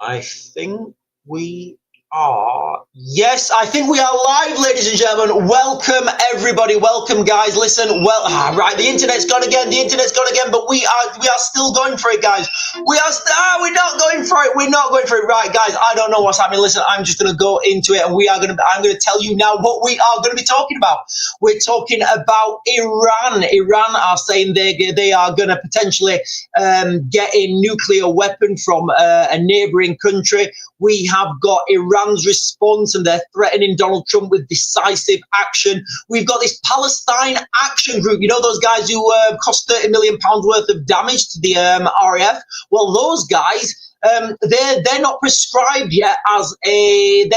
I think we are. Yes, I think we are live, ladies and gentlemen. Welcome, everybody. Welcome, guys. Listen, right, the internet's gone again. The internet's gone again, but we are still going for it, guys. We're not going for it. We're not going for it. Right, guys, I don't know what's happening. Listen, I'm just going to go into it, and I'm going to tell you now what we are going to be talking about. We're talking about Iran. Iran are saying they are going to potentially get a nuclear weapon from a neighboring country. We have got Iran's response, and they're threatening Donald Trump with decisive action. We've got this Palestine Action Group. You know those guys who cost £30 million worth of damage to the RAF? Well, those guys, they're not prescribed yet as an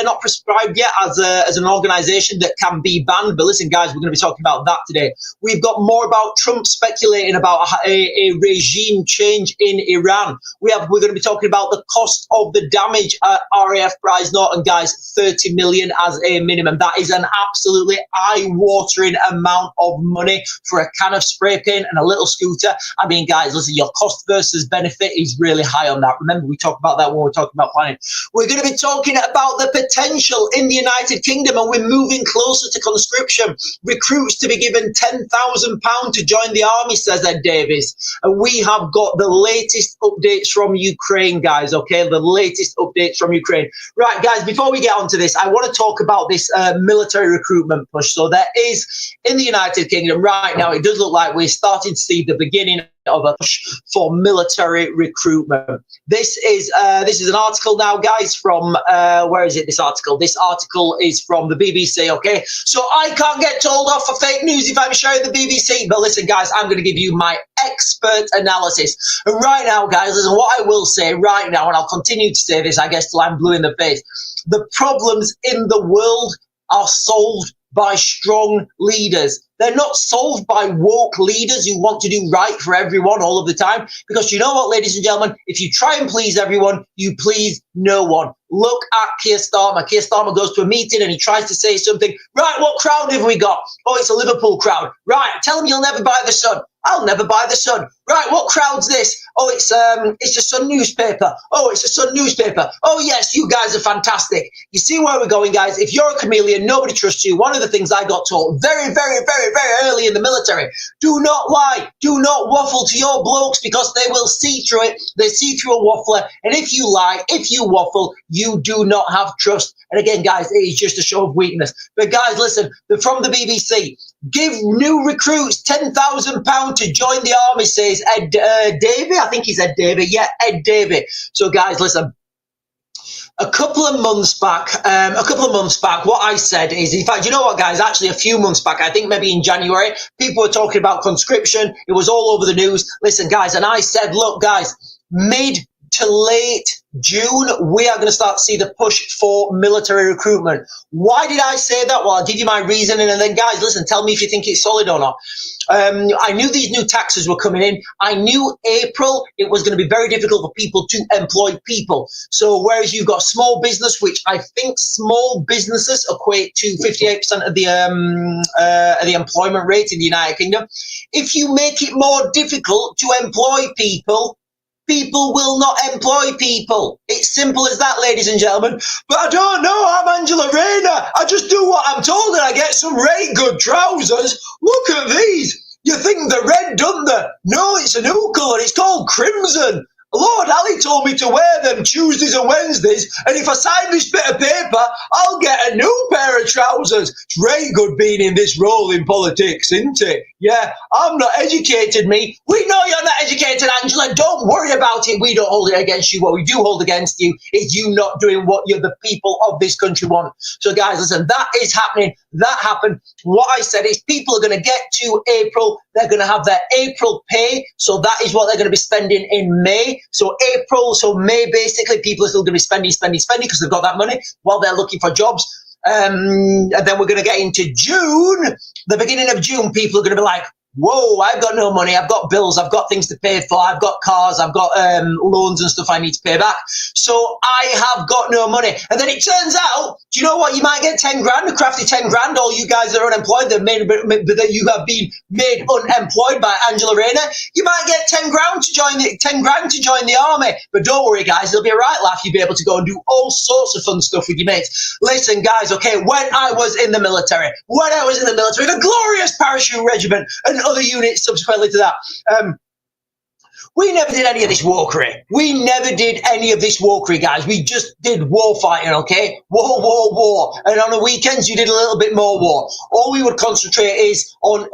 organisation that can be banned. But listen, guys, we're going to be talking about that today. We've got more about Trump speculating about a regime change in Iran. We're going to be talking about the cost of the damage at RAF Prize Norton, guys, 30 million as a minimum. That is an absolutely eye-watering amount of money for a can of spray paint and a little scooter. I mean, guys, listen, your cost versus benefit is really high on that. Remember, we talk about that when we're talking about planning. We're going to be talking about the potential in the United Kingdom, and we're moving closer to conscription. Recruits to be given £10,000 to join the army, says Ed Davis. And we have got the latest updates from Ukraine, guys, okay? The latest updates from Ukraine. Right, guys, before we get onto this, I want to talk about this military recruitment push. So there is, in the United Kingdom right now, it does look like we're starting to see the beginning of a push for military recruitment. This is an article now, guys, from where is it? This article is from the BBC. Okay, so I can't get told off for fake news if I'm sharing the BBC. But listen, guys, I'm going to give you my expert analysis. And right now, guys, listen, what I will say right now, and I'll continue to say this, I guess, till I'm blue in the face. The problems in the world are solved by strong leaders. They're not solved by woke leaders who want to do right for everyone all of the time. Because you know what, ladies and gentlemen, if you try and please everyone, you please no one. Look at Keir Starmer. Keir Starmer goes to a meeting and he tries to say something. Right, what crowd have we got? Oh, it's a Liverpool crowd. Right, tell him you'll never buy the Sun. I'll never buy the Sun. Right, what crowd's this? Oh, it's the Sun newspaper. Oh, it's a Sun newspaper. Oh, yes, you guys are fantastic. You see where we're going, guys? If you're a chameleon, nobody trusts you. One of the things I got taught very, very, very, very early in the military, do not lie. Do not waffle to your blokes because they will see through it. They see through a waffler. And if you lie, if you waffle, you do not have trust. And again, guys, it is just a show of weakness. But guys, listen, from the BBC, give new recruits £10,000 to join the army, says Ed Davey. I think he's Ed Davey. Yeah, Ed Davey. So, guys, listen. A couple of months back, what I said is, in fact, you know what, guys? Actually, a few months back, I think maybe in January, people were talking about conscription. It was all over the news. Listen, guys, and I said, look, guys, mid to late June, we are going to start to see the push for military recruitment. Why did I say that? Well, I'll give you my reasoning, and then, guys, listen, tell me if you think it's solid or not. I knew these new taxes were coming in. I knew April, it was going to be very difficult for people to employ people. So whereas you've got small business, which I think small businesses equate to 58% of the employment rate in the United Kingdom, if you make it more difficult to employ people, people will not employ people. It's simple as that, ladies and gentlemen. But I don't know, I'm Angela Rayner. I just do what I'm told and I get some really good trousers. Look at these. You think they're red, don't they? No, it's a new colour. It's called crimson. Lord Ali told me to wear them Tuesdays and Wednesdays, and if I sign this bit of paper, I'll get a new pair of trousers. It's very good being in this role in politics, isn't it? Yeah, I'm not educated, me. We know you're not educated, Angela. Don't worry about it. We don't hold it against you. What we do hold against you is you not doing what the people of this country want. So, guys, listen, that is happening. That happened. What I said is people are going to get to April. They're going to have their April pay. So that is what they're going to be spending in May. So May, basically, people are still going to be spending because they've got that money while they're looking for jobs. And then we're going to get into June. The beginning of June, people are going to be like, whoa, I've got no money, I've got bills, I've got things to pay for, I've got cars, I've got loans and stuff I need to pay back, so I have got no money. And then it turns out, do you know what, you might get 10 grand, a crafty 10 grand, all you guys that are unemployed, that you have been made unemployed by Angela Rayner, you might get 10 grand to join the army. But don't worry guys, it'll be a right laugh, you'll be able to go and do all sorts of fun stuff with your mates. Listen guys, okay, when I was in the military, the glorious parachute regiment and other units subsequently to that, we never did any of this warcry. We never did any of this warcry, guys. We just did war fighting, okay? War. And on the weekends, you did a little bit more war. All we would concentrate on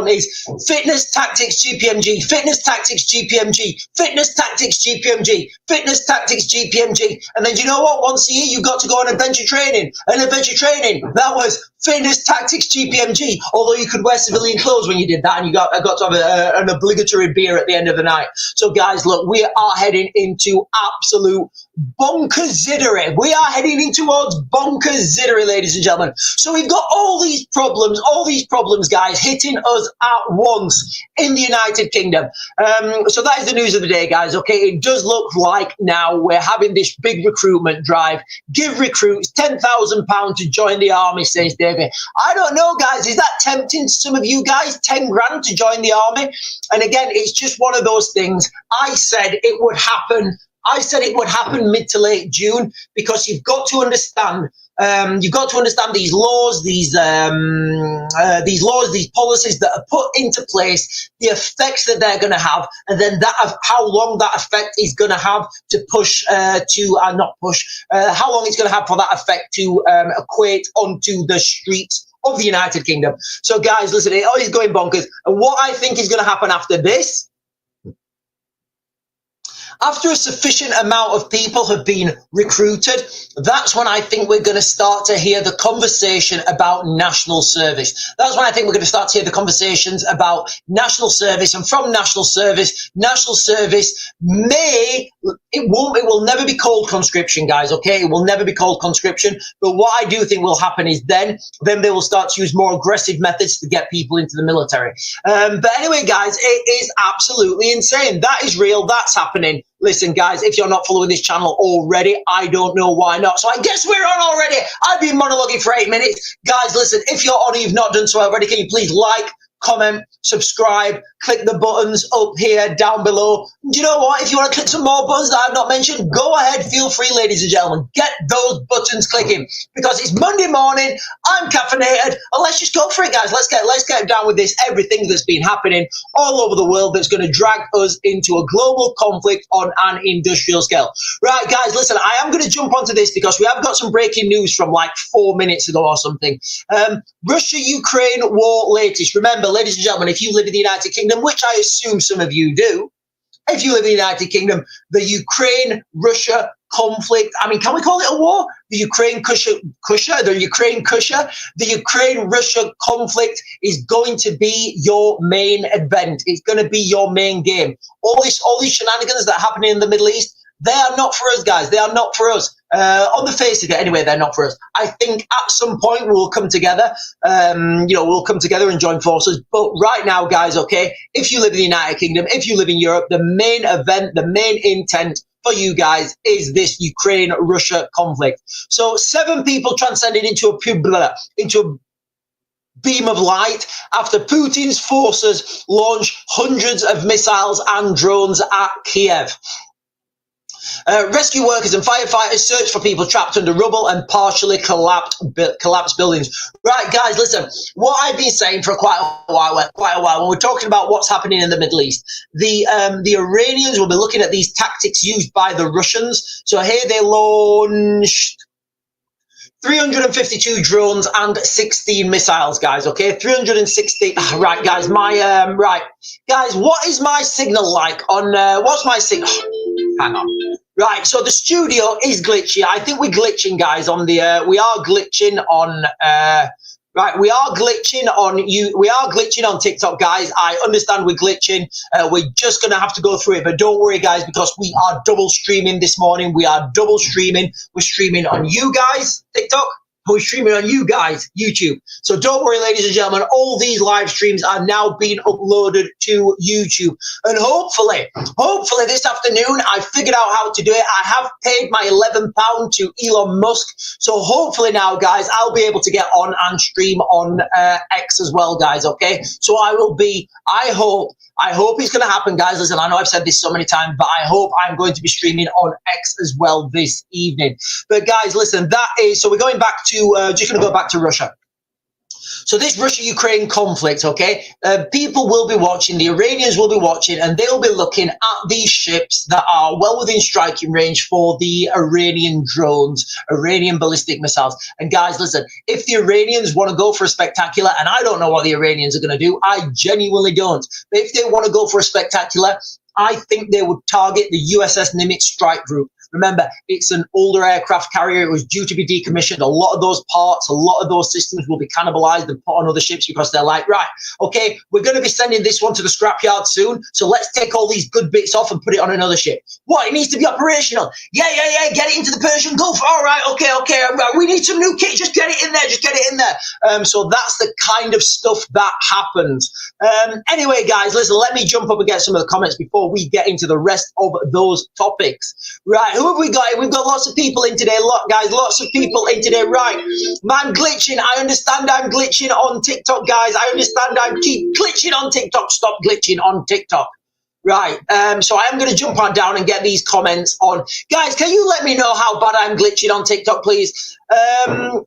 is fitness, tactics, GPMG, fitness, tactics, GPMG, fitness, tactics, GPMG, fitness, tactics, GPMG. And then you know what? Once a year, you got to go on adventure training. And adventure training, that was fitness, tactics, GPMG. Although you could wear civilian clothes when you did that, and you got to have an obligatory beer at the end of the night. So guys, look, we are heading into absolute bonkerzittery. We are heading in towards bonkerzittery, ladies and gentlemen. So we've got all these problems, guys, hitting us at once in the United Kingdom. So that is the news of the day, guys. Okay, it does look like now we're having this big recruitment drive. Give recruits £10,000 to join the army, says David. I don't know, guys. Is that tempting to some of you guys? 10 grand to join the army? And again, it's just one of those things. I said it would happen mid to late June, because you've got to understand these laws, these policies that are put into place, the effects that they're going to have, and then how long that effect is going to have to how long it's going to have for that effect to equate onto the streets of the United Kingdom. So guys, listen, it is going bonkers. And what I think is going to happen after this, after a sufficient amount of people have been recruited, that's when I think we're going to start to hear the conversation about national service. That's when I think we're going to start to hear the conversations about national service. And from national service it will never be called conscription, guys, okay? It will never be called conscription. But what I do think will happen is then they will start to use more aggressive methods to get people into the military. But anyway, guys, it is absolutely insane. That is real. That's happening. Listen, guys, if you're not following this channel already, I don't know why not. So I guess we're on already. I've been monologuing for 8 minutes. Guys, listen, if you're on and you've not done so already, can you please like, comment, subscribe, click the buttons up here, down below. Do you know what? If you want to click some more buttons that I've not mentioned, go ahead, feel free, ladies and gentlemen. Get those buttons clicking, because it's Monday morning, I'm caffeinated, and let's just go for it, guys. Let's get down with this, everything that's been happening all over the world that's going to drag us into a global conflict on an industrial scale. Right, guys, listen, I am going to jump onto this because we have got some breaking news from like 4 minutes ago or something. Russia-Ukraine war latest. Remember, ladies and gentlemen, if you live in the United Kingdom, which I assume some of you do, if you live in the United Kingdom, the Ukraine-Russia conflict, I mean, can we call it a war? The Ukraine-Russia conflict is going to be your main event. It's going to be your main game. All these shenanigans that are happening in the Middle East, they are not for us, guys. They are not for us. On the face of it, anyway, they're not for us. I think at some point we'll come together. We'll come together and join forces. But right now, guys, okay, if you live in the United Kingdom, if you live in Europe, the main event, the main intent for you guys is this Ukraine-Russia conflict. So 7 people transcended into a beam of light after Putin's forces launch hundreds of missiles and drones at Kiev. Rescue workers and firefighters search for people trapped under rubble and partially collapsed buildings. Right, guys, listen, what I've been saying for quite a while, when we're talking about what's happening in the Middle East, the Iranians will be looking at these tactics used by the Russians. So here they launched 352 drones and 16 missiles, guys, okay? 360, right, guys, right. Guys, what is my signal like on, what's my signal? Hang on. Right, so the studio is glitchy. I think we're glitching, guys, on the, we are glitching on TikTok, guys. I understand we're glitching. We're just going to have to go through it, but don't worry, guys, because we are double streaming this morning. We are double streaming. We're streaming on you guys, TikTok. we're streaming on you guys, YouTube. So don't worry, ladies and gentlemen, all these live streams are now being uploaded to YouTube. And hopefully this afternoon, I figured out how to do it. I have paid my £11 to Elon Musk. So hopefully now, guys, I'll be able to get on and stream on X as well, guys, okay? So I hope it's going to happen, guys. Listen, I know I've said this so many times, but I hope I'm going to be streaming on X as well this evening. But guys, listen, so we're going back to, just going to go back to Russia. So this Russia-Ukraine conflict, okay, people will be watching, the Iranians will be watching, and they'll be looking at these ships that are well within striking range for the Iranian drones, Iranian ballistic missiles. And guys, listen, if the Iranians want to go for a spectacular, and I don't know what the Iranians are going to do, I genuinely don't, but if they want to go for a spectacular, I think they would target the USS Nimitz strike group. Remember, it's an older aircraft carrier. It was due to be decommissioned. A lot of those parts, a lot of those systems will be cannibalized and put on other ships because they're like, right, okay, we're going to be sending this one to the scrapyard soon, so let's take all these good bits off and put it on another ship. What? It needs to be operational. Yeah, get it into the Persian Gulf. All right, okay. We need some new kit. Just get it in there. So that's the kind of stuff that happens. Anyway, guys, listen, let me jump up and get some of the comments before we get into the rest of those topics. Right, who have we got? We've got lots of people in today, lots of people in today. Right, I'm glitching. I understand I'm glitching on TikTok, guys. I understand I keep glitching on TikTok. Stop glitching on TikTok. Right, so I am going to jump on down and get these comments on. Guys, can you let me know how bad I'm glitching on TikTok, please?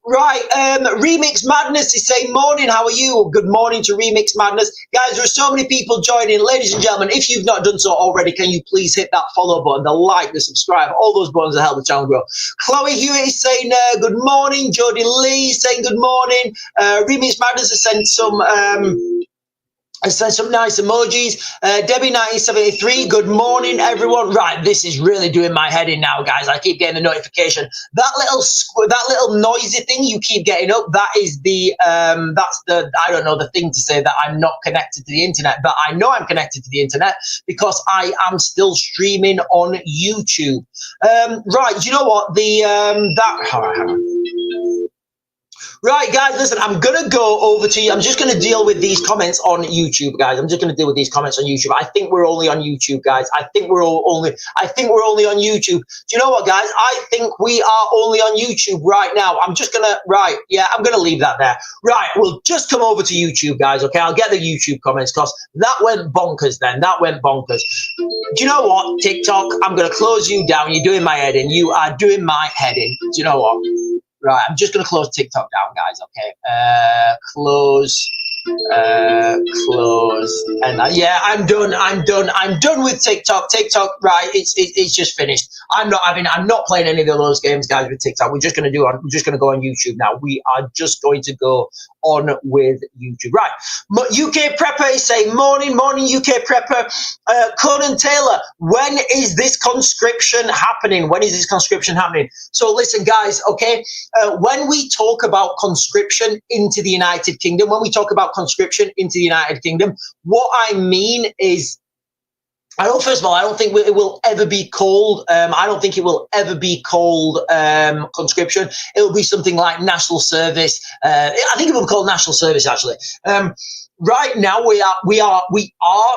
Remix Madness is saying, morning, how are you? Good morning to Remix Madness. Guys, there are so many people joining. Ladies and gentlemen, if you've not done so already, can you please hit that follow button, the like, the subscribe, all those buttons that help the channel grow. Chloe Hewitt is saying, good morning. Jodie Lee is saying, good morning. Remix Madness has sent some... I sent some nice emojis. Debbie1973, good morning, everyone. Right, this is really doing my head in now, guys. I keep getting the notification. That little noisy thing you keep getting up, that is that's the, I don't know, the thing to say that I'm not connected to the internet, but I know I'm connected to the internet because I am still streaming on YouTube. Right, do you know what? Right, guys, listen, I'm going to go over to you. I'm just going to deal with these comments on YouTube, guys. I'm just going to deal with these comments on YouTube. I think we're only on YouTube, guys. I think we're only on YouTube. Do you know what, guys? I think we are only on YouTube right now. I'm just going to, I'm going to leave that there. Right, we'll just come over to YouTube, guys, okay? I'll get the YouTube comments because that went bonkers then. That went bonkers. Do you know what, TikTok? I'm going to close you down. You're doing my head in. You are doing my head in. Do you know what? Right, I'm just going to close TikTok down, guys, okay? Close. And yeah, I'm done with TikTok. TikTok, right, it's just finished. I'm not playing any of those games, guys, with TikTok. We're just going to go on YouTube now. We are just going to go on with YouTube. Right, UK Prepper is saying, morning UK Prepper. Conan Taylor, when is this conscription happening? So listen, guys, okay, when we talk about conscription into the United Kingdom, what I mean is, first of all, I don't think it will ever be called, conscription. It will be something like national service. I think it will be called national service, actually. Right now, we are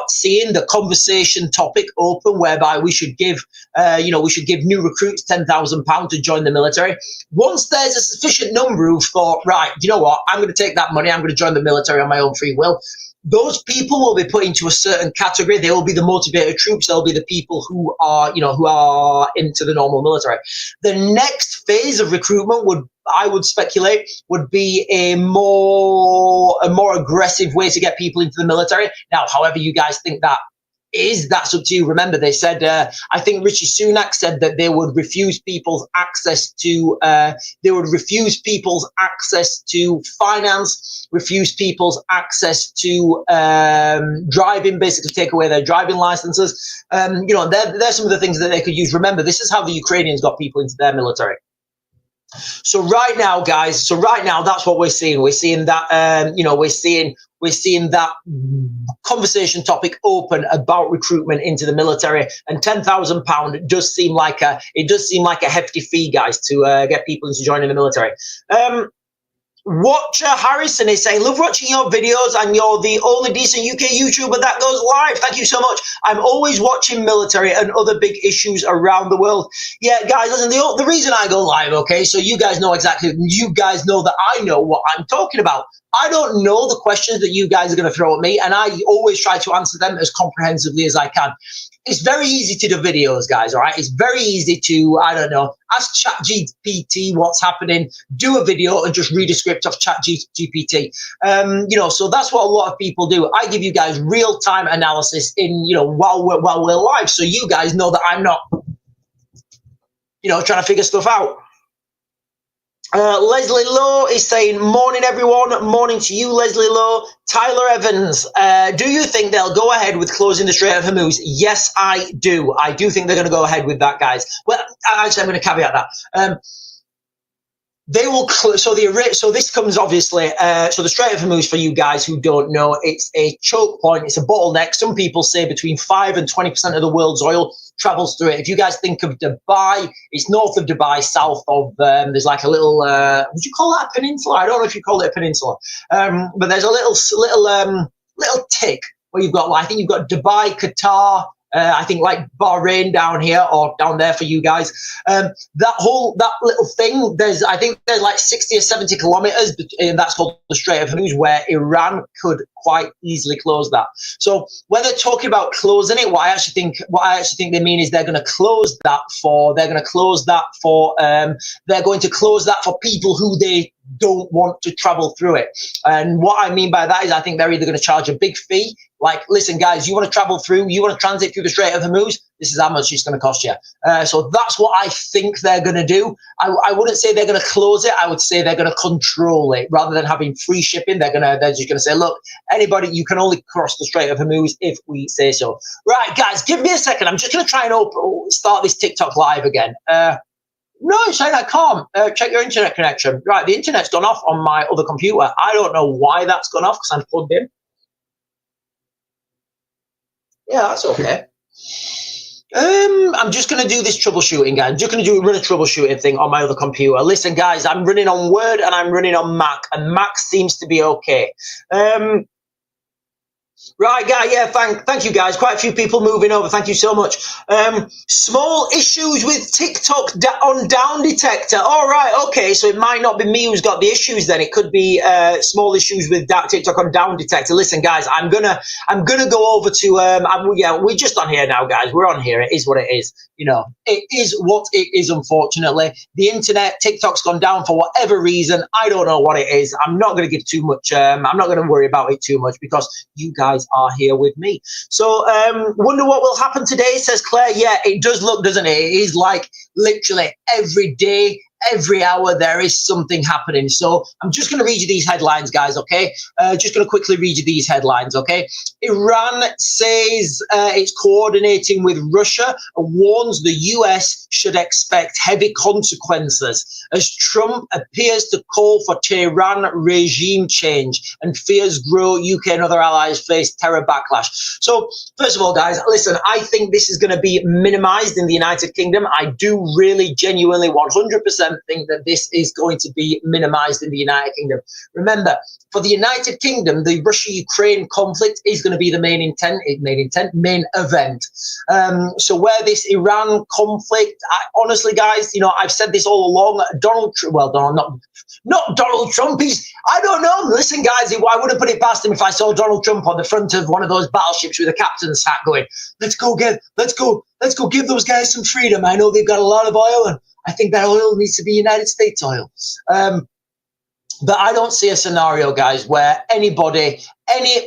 seeing the conversation topic open, whereby we should give new recruits £10,000 to join the military. Once there's a sufficient number who've thought, right, you know what, I'm going to take that money, I'm going to join the military on my own free will. Those people will be put into a certain category. They will be the motivated troops. They'll be the people who are into the normal military. The next phase of recruitment I would speculate, would be a more aggressive way to get people into the military. Now, however you guys think that's up to you. Remember, they said, I think Rishi Sunak said that they would refuse people's access to finance, refuse people's access to driving, basically take away their driving licenses. There's some of the things that they could use. Remember, this is how the Ukrainians got people into their military. So right now, guys, that's what we're seeing. We're seeing that, we're we're seeing that conversation topic open about recruitment into the military, and £10,000 does seem like a hefty fee, guys, to get people into joining the military. Watcher Harrison is saying, love watching your videos, and you're the only decent UK YouTuber that goes live. Thank you so much. I'm always watching military and other big issues around the world. Yeah, guys, listen, the reason I go live, okay, so you guys know that I know what I'm talking about. I don't know the questions that you guys are going to throw at me, and I always try to answer them as comprehensively as I can. It's very easy to do videos, guys, all right? It's very easy to, I don't know, ask ChatGPT what's happening, do a video and just read a script off ChatGPT. You know, so that's what a lot of people do. I give you guys real-time analysis in, you know, while we're live, so you guys know that I'm not, you know, trying to figure stuff out. Leslie Lowe is saying, morning everyone, morning to you, Leslie Lowe. Tyler Evans, do you think they'll go ahead with closing the Strait of Hormuz? Yes, I do. I do think they're going to go ahead with that, guys. Well, actually, I'm going to caveat that. They will, so this comes obviously, so the Strait of Hormuz, for you guys who don't know, it's a choke point, it's a bottleneck. Some people say between 5 and 20% of the world's oil travels through it. If you guys think of Dubai, it's north of Dubai, south of, there's like a little, would you call that a peninsula? I don't know if you call it a peninsula, but there's a little tick where you've got, I think you've got Dubai, Qatar, I think like Bahrain down here or down there for you guys. That little thing, I think there's like 60 or 70 kilometers, and that's called the Strait of Hormuz, where Iran could quite easily close that. So when they're talking about closing it, what I actually think they mean is they're going to close that for people who they don't want to travel through it. And what I mean by that is I think they're either going to charge a big fee, like, listen, guys, you want to travel through, you want to transit through the Strait of Hormuz, this is how much it's going to cost you. So that's what I think they're going to do. I wouldn't say they're going to close it. I would say they're going to control it rather than having free shipping. They're just going to say, look, anybody, you can only cross the Strait of Hormuz if we say so. Right, guys, give me a second. I'm just going to try and start this TikTok live again. No, it's saying I can't. Check your internet connection. Right, the internet's gone off on my other computer. I don't know why that's gone off because I'm plugged in. Yeah, that's okay. I'm just going to do this troubleshooting, guys. I'm just going to run a troubleshooting thing on my other computer. Listen, guys, I'm running on Word and I'm running on Mac, and Mac seems to be okay. Right, guy. Yeah, thank you, guys. Quite a few people moving over. Thank you so much. Small issues with TikTok on down detector. All right, okay. So it might not be me who's got the issues. Then it could be small issues with TikTok on down detector. Listen, guys, I'm gonna go over to yeah, we're just on here now, guys. We're on here. It is what it is. You know, it is what it is. Unfortunately, the internet, TikTok's gone down for whatever reason. I don't know what it is. I'm not going to give too much. I'm not going to worry about it too much because you guys are here with me. So wonder what will happen today, says Claire. Yeah, it does look, doesn't it? It is like literally every day, every hour there is something happening. So I'm just going to read you these headlines, guys, okay? Just going to quickly read you these headlines, okay? Iran says it's coordinating with Russia and warns the US should expect heavy consequences as Trump appears to call for Tehran regime change and fears grow. UK and other allies face terror backlash. So first of all, guys, listen, I think this is going to be minimized in the United Kingdom. I do really genuinely 100% think that this is going to be minimized in the United Kingdom. Remember, for the United Kingdom, the Russia-Ukraine conflict is going to be the main event. So where this Iran conflict, honestly, guys, you know, I've said this all along. Not Donald Trump. I don't know. Listen, guys, I wouldn't put it past him if I saw Donald Trump on the front of one of those battleships with a captain's hat going, let's go give those guys some freedom. I know they've got a lot of oil, and I think that oil needs to be United States oil. But I don't see a scenario, guys, where any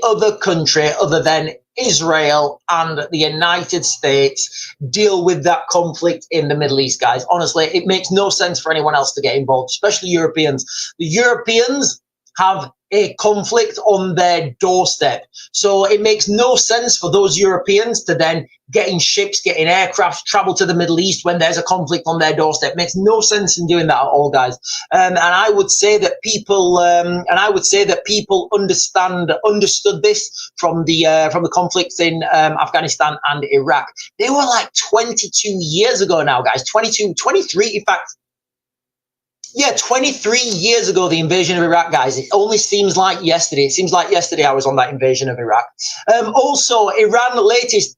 other country other than Israel and the United States deal with that conflict in the Middle East, guys. Honestly, it makes no sense for anyone else to get involved, especially Europeans. The Europeans have a conflict on their doorstep. So it makes no sense for those Europeans to then get in ships, get in aircraft, travel to the Middle East when there's a conflict on their doorstep. It makes no sense in doing that at all, guys. And I would say that people, understood this from the conflicts in Afghanistan and Iraq. They were like 22 years ago now, guys. 22, 23, in fact. Yeah, 23 years ago, the invasion of Iraq, guys. It only seems like yesterday. It seems like yesterday I was on that invasion of Iraq. Also, Iran, the latest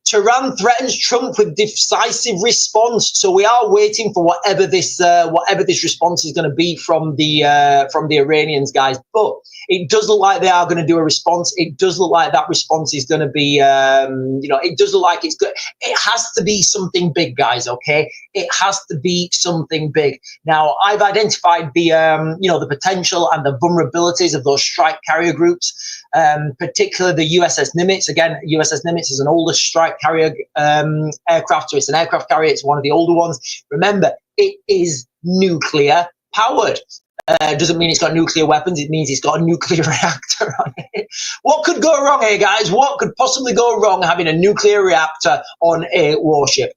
Tehran threatens Trump with decisive response. So we are waiting for whatever this response is going to be from the Iranians, guys. But it does look like they are going to do a response. It does look like that response is going to be, it does look like it's good. It has to be something big, guys. Okay, it has to be something big. Now, I've identified the potential and the vulnerabilities of those strike carrier groups, particularly the USS Nimitz. Again, USS Nimitz is an older strike carrier aircraft, so it's an aircraft carrier. It's one of the older ones. Remember, it is nuclear powered. Doesn't mean it's got nuclear weapons. It means it's got a nuclear reactor on it. What could go wrong here, guys? What could possibly go wrong having a nuclear reactor on a warship?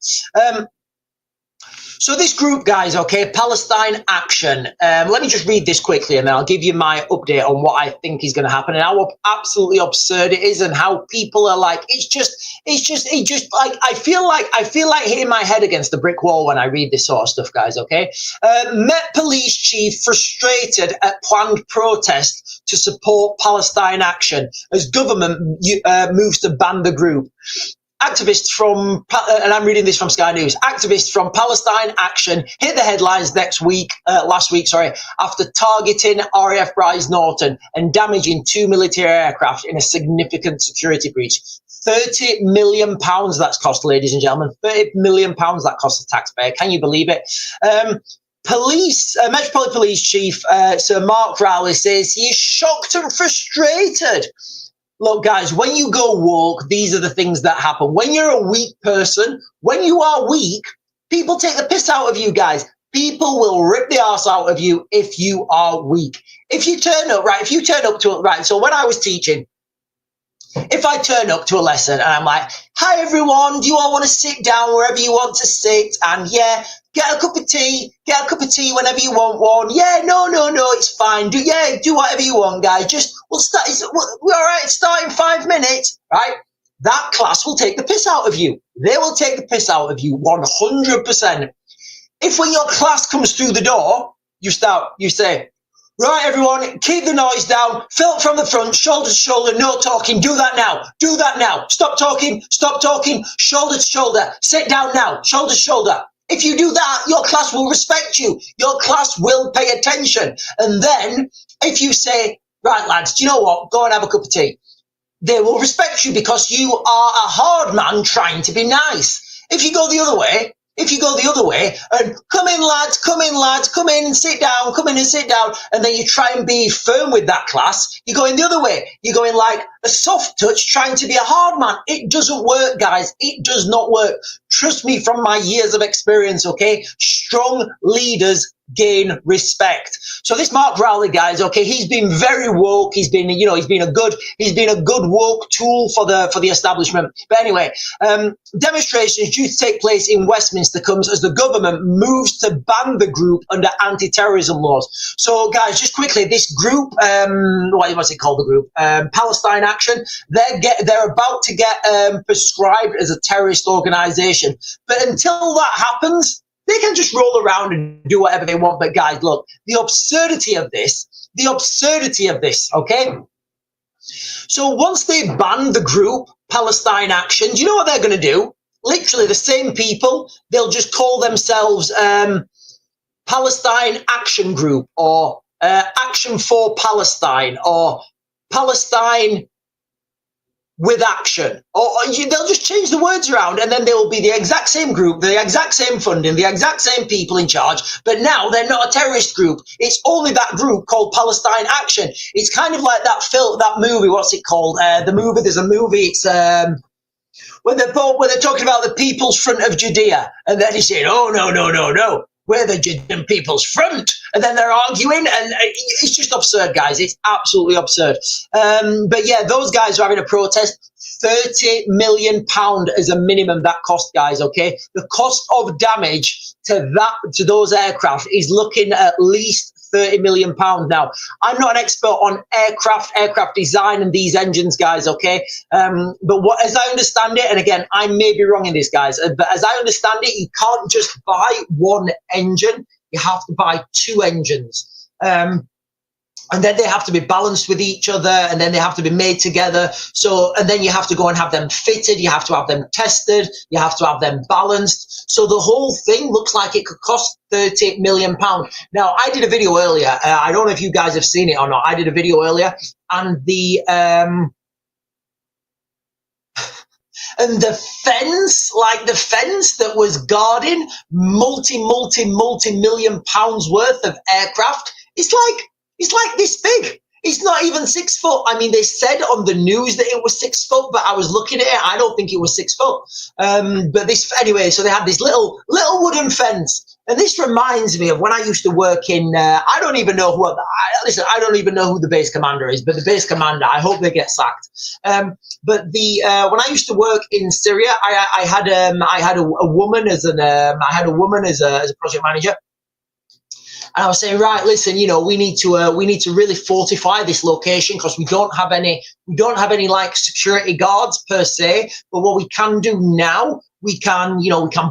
So this group, guys, okay, Palestine Action. Let me just read this quickly, and then I'll give you my update on what I think is going to happen and how absolutely absurd it is, and how people are like, it's just like I feel like hitting my head against the brick wall when I read this sort of stuff, guys. Okay, Met Police Chief frustrated at planned protest to support Palestine Action as government moves to ban the group. Activists from, and I'm reading this from Sky News, activists from Palestine Action hit the headlines last week, after targeting RAF Bryce Norton and damaging 2 military aircraft in a significant security breach. £30 million that's cost, ladies and gentlemen. £30 million that cost the taxpayer. Can you believe it? Metropolitan Police Chief Sir Mark Rowley says he is shocked and frustrated. Look, guys, when you go woke, these are the things that happen. When you're a weak person, when you are weak, people take the piss out of you, guys. People will rip the arse out of you if you are weak. If you turn up, so when I was teaching, if I turn up to a lesson and I'm like, hi, everyone, do you all want to sit down wherever you want to sit? And yeah, get a cup of tea whenever you want one. Yeah, no, it's fine. Do whatever you want, guys. We're all right, start in 5 minutes, right? That class will take the piss out of you. They will take the piss out of you 100%. If when your class comes through the door, you say, right, everyone, keep the noise down, fill from the front, shoulder to shoulder, no talking, do that now, stop talking, shoulder to shoulder, sit down now, shoulder to shoulder. If you do that, your class will respect you, your class will pay attention. And then, if you say, right, lads, do you know what, go and have a cup of tea, they will respect you because you are a hard man trying to be nice. If you go the other way, and come in lads, come in and sit down, and then you try and be firm with that class, you're going the other way. You're going like a soft touch trying to be a hard man. It doesn't work, guys. It does not work. Trust me from my years of experience, okay? Strong leaders gain respect. So this Mark Rowley, guys, okay, he's been very woke. He's been a good woke tool for the establishment. But anyway, demonstrations due to take place in Westminster comes as the government moves to ban the group under anti-terrorism laws. So guys, just quickly, this group, what's it called? The group, Palestine Action. They're about to get prescribed as a terrorist organization. But until that happens, they can just roll around and do whatever they want. But guys, look, the absurdity of this, okay? So once they ban the group, Palestine Action, do you know what they're going to do? Literally the same people, they'll just call themselves Palestine Action Group, or Action for Palestine, or Palestine with Action, or they'll just change the words around, and then they will be the exact same group, the exact same funding, the exact same people in charge, but now they're not a terrorist group. It's only that group called Palestine Action. It's kind of like that movie, what's it called? There's a movie, it's when they're talking about the People's Front of Judea, and then he's saying, oh, no, we're the Judden People's Front, and then they're arguing, and it's just absurd, guys. It's absolutely absurd. But yeah, those guys are having a protest. £30 million as a minimum that cost, guys. Okay, the cost of damage to those aircraft is looking at least £30 million. Now, I'm not an expert on aircraft design and these engines, guys, okay? But as I understand it, and again, I may be wrong in this, guys, but as I understand it, you can't just buy one engine. You have to buy two engines. And then they have to be balanced with each other, and then they have to be made together. So, and then you have to go and have them fitted, you have to have them tested, you have to have them balanced. So the whole thing looks like it could cost £30 million. Now, I did a video earlier. I don't know if you guys have seen it or not. I did a video earlier, and the fence that was guarding multi-million pounds worth of aircraft, it's like this big. It's not even 6 foot. I mean, they said on the news that it was 6 foot, but I was looking at it. I don't think it was 6 foot. But this, anyway, so they had this little wooden fence. And this reminds me of when I used to work in, I don't even know I don't even know who the base commander is, but the base commander, I hope they get sacked. But when I used to work in Syria, I had a woman as a project manager. And I was saying, right, listen, we need to really fortify this location because we don't have any like security guards per se. But what we can do now, we can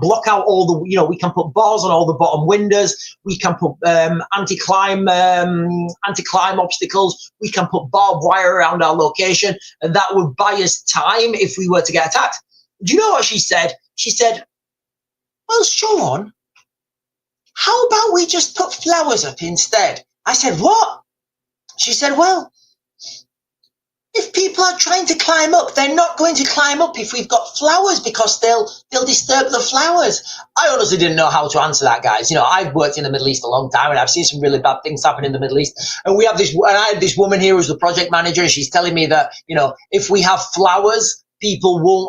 block out all the, we can put bars on all the bottom windows. We can put anti-climb obstacles. We can put barbed wire around our location, and that would buy us time if we were to get attacked. Do you know what she said? She said, well, Sean, how about we just put flowers up instead? I said, what? She said, well, if people are trying to climb up, they're not going to climb up if we've got flowers because they'll disturb the flowers. I honestly didn't know how to answer that, guys. I've worked in the Middle East a long time, and I've seen some really bad things happen in the Middle East. And I had this woman here who's the project manager, and she's telling me that, if we have flowers, people won't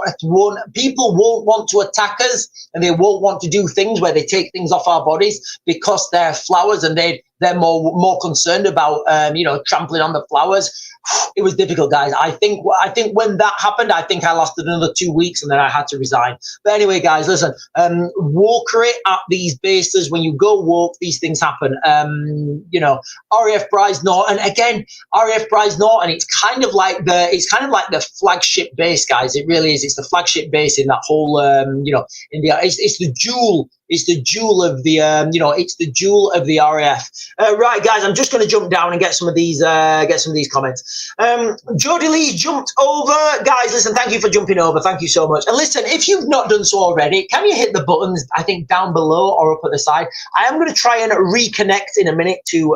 want to attack us, and they won't want to do things where they take things off our bodies because they're flowers, and they're more concerned about trampling on the flowers. It was difficult, guys. I think when that happened, I think I lasted another 2 weeks, and then I had to resign. But anyway, guys, listen, walkery at these bases, when you go walk, these things happen. RAF Bryce Norton, again, RAF Bryce Norton, it's kind of like the flagship base, guys. It really is. It's the flagship base in that whole it's the jewel. It's the jewel of the it's the jewel of the RAF. Right, guys, I'm just going to jump down and get some of these comments. Jodie Lee jumped over. Guys, listen, thank you for jumping over. Thank you so much. And listen, if you've not done so already, can you hit the buttons, I think, down below or up at the side? I am going to try and reconnect in a minute to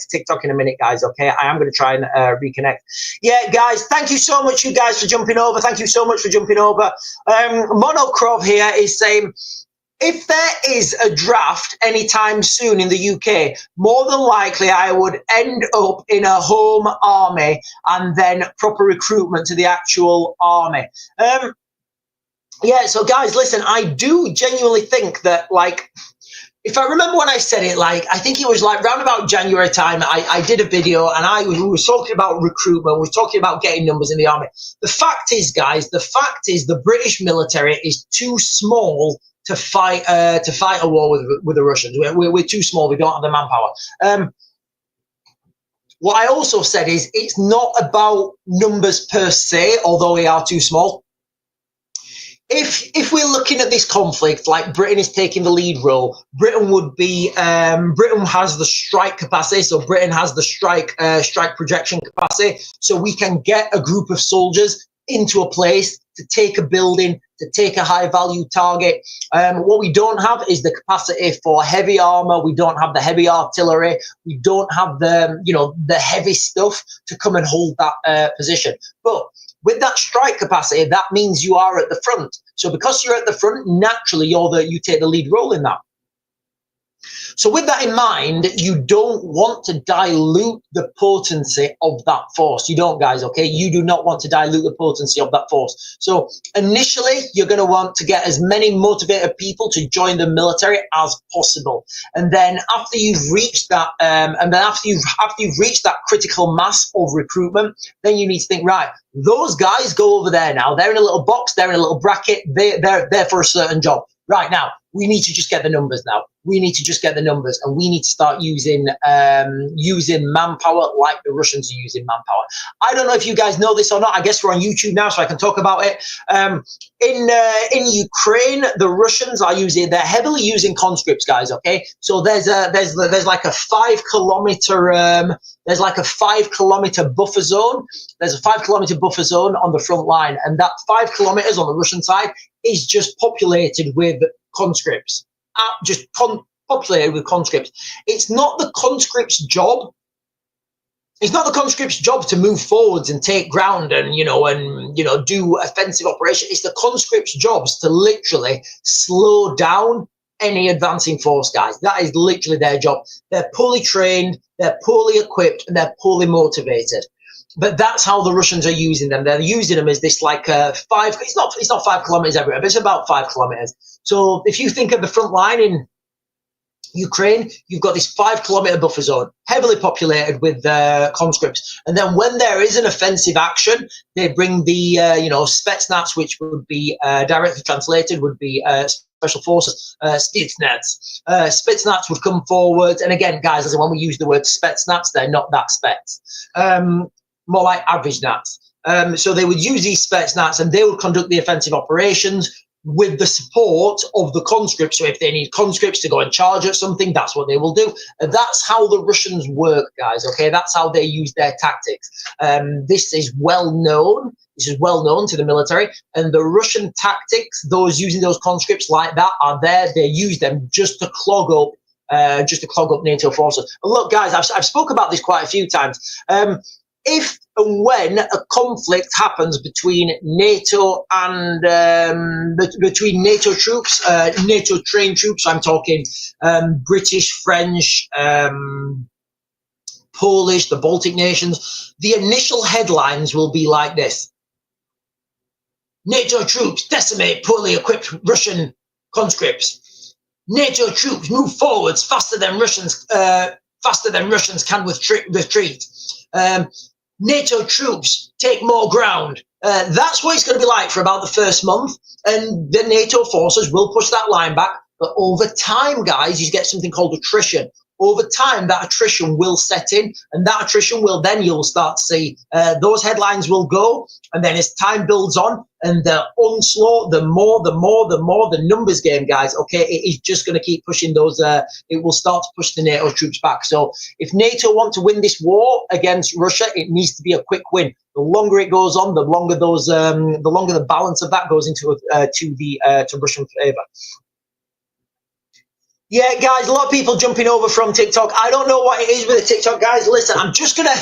TikTok in a minute, guys, okay? I am going to try and reconnect. Yeah, guys, thank you so much, you guys, for jumping over. Thank you so much for jumping over. Monocrov here is saying, if there is a draft anytime soon in the UK, more than likely I would end up in a home army and then proper recruitment to the actual army. Yeah, so guys, listen, I do genuinely think that, like, if I remember when I said it, like, I think it was like round about January time, I did a video and we were talking about recruitment, we were talking about getting numbers in the army. The fact is, guys, the British military is too small to fight a war with the Russians. We're too small. We don't have the manpower. What I also said is it's not about numbers per se, although we are too small. If we're looking at this conflict, like Britain is taking the lead role, Britain has the strike capacity, so Britain has the strike projection capacity, so we can get a group of soldiers into a place to take a building, to take a high value target. What we don't have is the capacity for heavy armor. We don't have the heavy artillery. We don't have the heavy stuff to come and hold that position. But with that strike capacity, that means you are at the front. So because you're at the front, naturally you take the lead role in that. So with that in mind, you don't want to dilute the potency of that force. You don't, guys, okay? You do not want to dilute the potency of that force. So initially, you're going to want to get as many motivated people to join the military as possible. And then after you've reached that, after you've reached that critical mass of recruitment, then you need to think, right, those guys go over there now. They're in a little box. They're in a little bracket. They're there for a certain job. Right now, we need to just get the numbers now. We need to just get the numbers, and we need to start using manpower like the Russians are using manpower. I don't know if you guys know this or not. I guess we're on YouTube now, so I can talk about it. In Ukraine, the Russians are they're heavily using conscripts, guys. Okay, so there's like a 5 kilometer there's like a 5 kilometer buffer zone. There's a 5 kilometer buffer zone on the front line, and that 5 kilometers on the Russian side is just populated with conscripts. Populated with conscripts. It's not the conscripts' job. It's not the conscripts' job to move forwards and take ground and do offensive operation. It's the conscripts' jobs to literally slow down any advancing force, guys. That is literally their job. They're poorly trained, they're poorly equipped, and they're poorly motivated. But that's how the Russians are using them. They're using them as this like 5. It's not 5 kilometers everywhere, but it's about 5 kilometers. So if you think of the front line in Ukraine, you've got this 5 kilometer buffer zone, heavily populated with conscripts. And then when there is an offensive action, they bring the Spetsnaz, which would be directly translated would be special forces, Spetsnaz. Spetsnaz would come forward, and again, guys, listen, when we use the word Spetsnaz, they're not that Spets. More like average Nats. So they would use these Spetsnaz, and they would conduct the offensive operations with the support of the conscripts. So if they need conscripts to go and charge at something, that's what they will do. And that's how the Russians work, guys, okay? That's how they use their tactics. This is well known. This is well known to the military. And the Russian tactics, those using those conscripts like that, are there. They use them just to clog up NATO forces. And look, guys, I've spoke about this quite a few times. If and when a conflict happens between NATO and between NATO troops, NATO trained troops, I'm talking British, French, Polish, the Baltic nations, the initial headlines will be like this: NATO troops decimate poorly equipped Russian conscripts. NATO troops move forwards faster than Russians can retreat. NATO troops take more ground. That's what it's going to be like for about the first month, and the NATO forces will push that line back. But over time, guys, you get something called attrition. Over time, that attrition will set in, and that attrition will then, you'll start to see those headlines will go, and then as time builds on, and the onslaught, the more the numbers game, guys, okay, it is just going to keep pushing those, it will start to push the NATO troops back. So if NATO want to win this war against Russia, it needs to be a quick win. The longer it goes on, the longer the balance of that goes into to Russian favor. Yeah, guys, a lot of people jumping over from TikTok. I don't know what it is with the TikTok, guys. Listen, I'm just gonna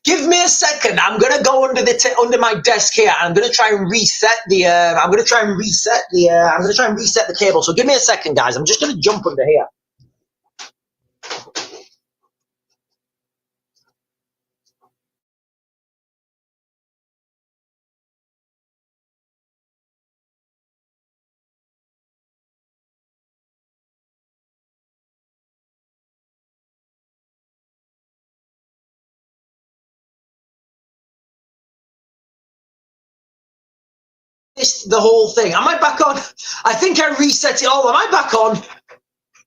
give me a second. I'm gonna go under my desk here. I'm gonna try and reset the. I'm gonna try and reset the cable. So give me a second, guys. I'm just gonna jump under here. The whole thing. Am I back on? I think I reset it all. Am I back on?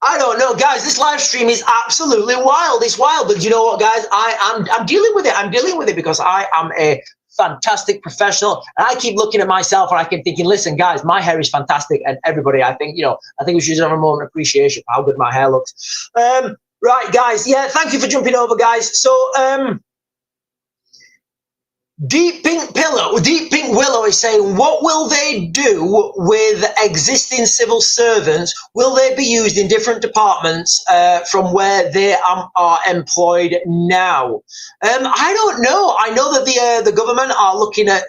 I don't know, guys. This live stream is absolutely wild. It's wild, but you know what, guys? I'm dealing with it. I'm dealing with it because I am a fantastic professional, and I keep looking at myself and I keep thinking, listen, guys, my hair is fantastic, and everybody, I think we should have a moment of appreciation for how good my hair looks. Right, guys. Yeah, thank you for jumping over, guys. So, Deep Pink Willow is saying, what will they do with existing civil servants? Will they be used in different departments from where they are employed now? I don't know. I know that the government are looking at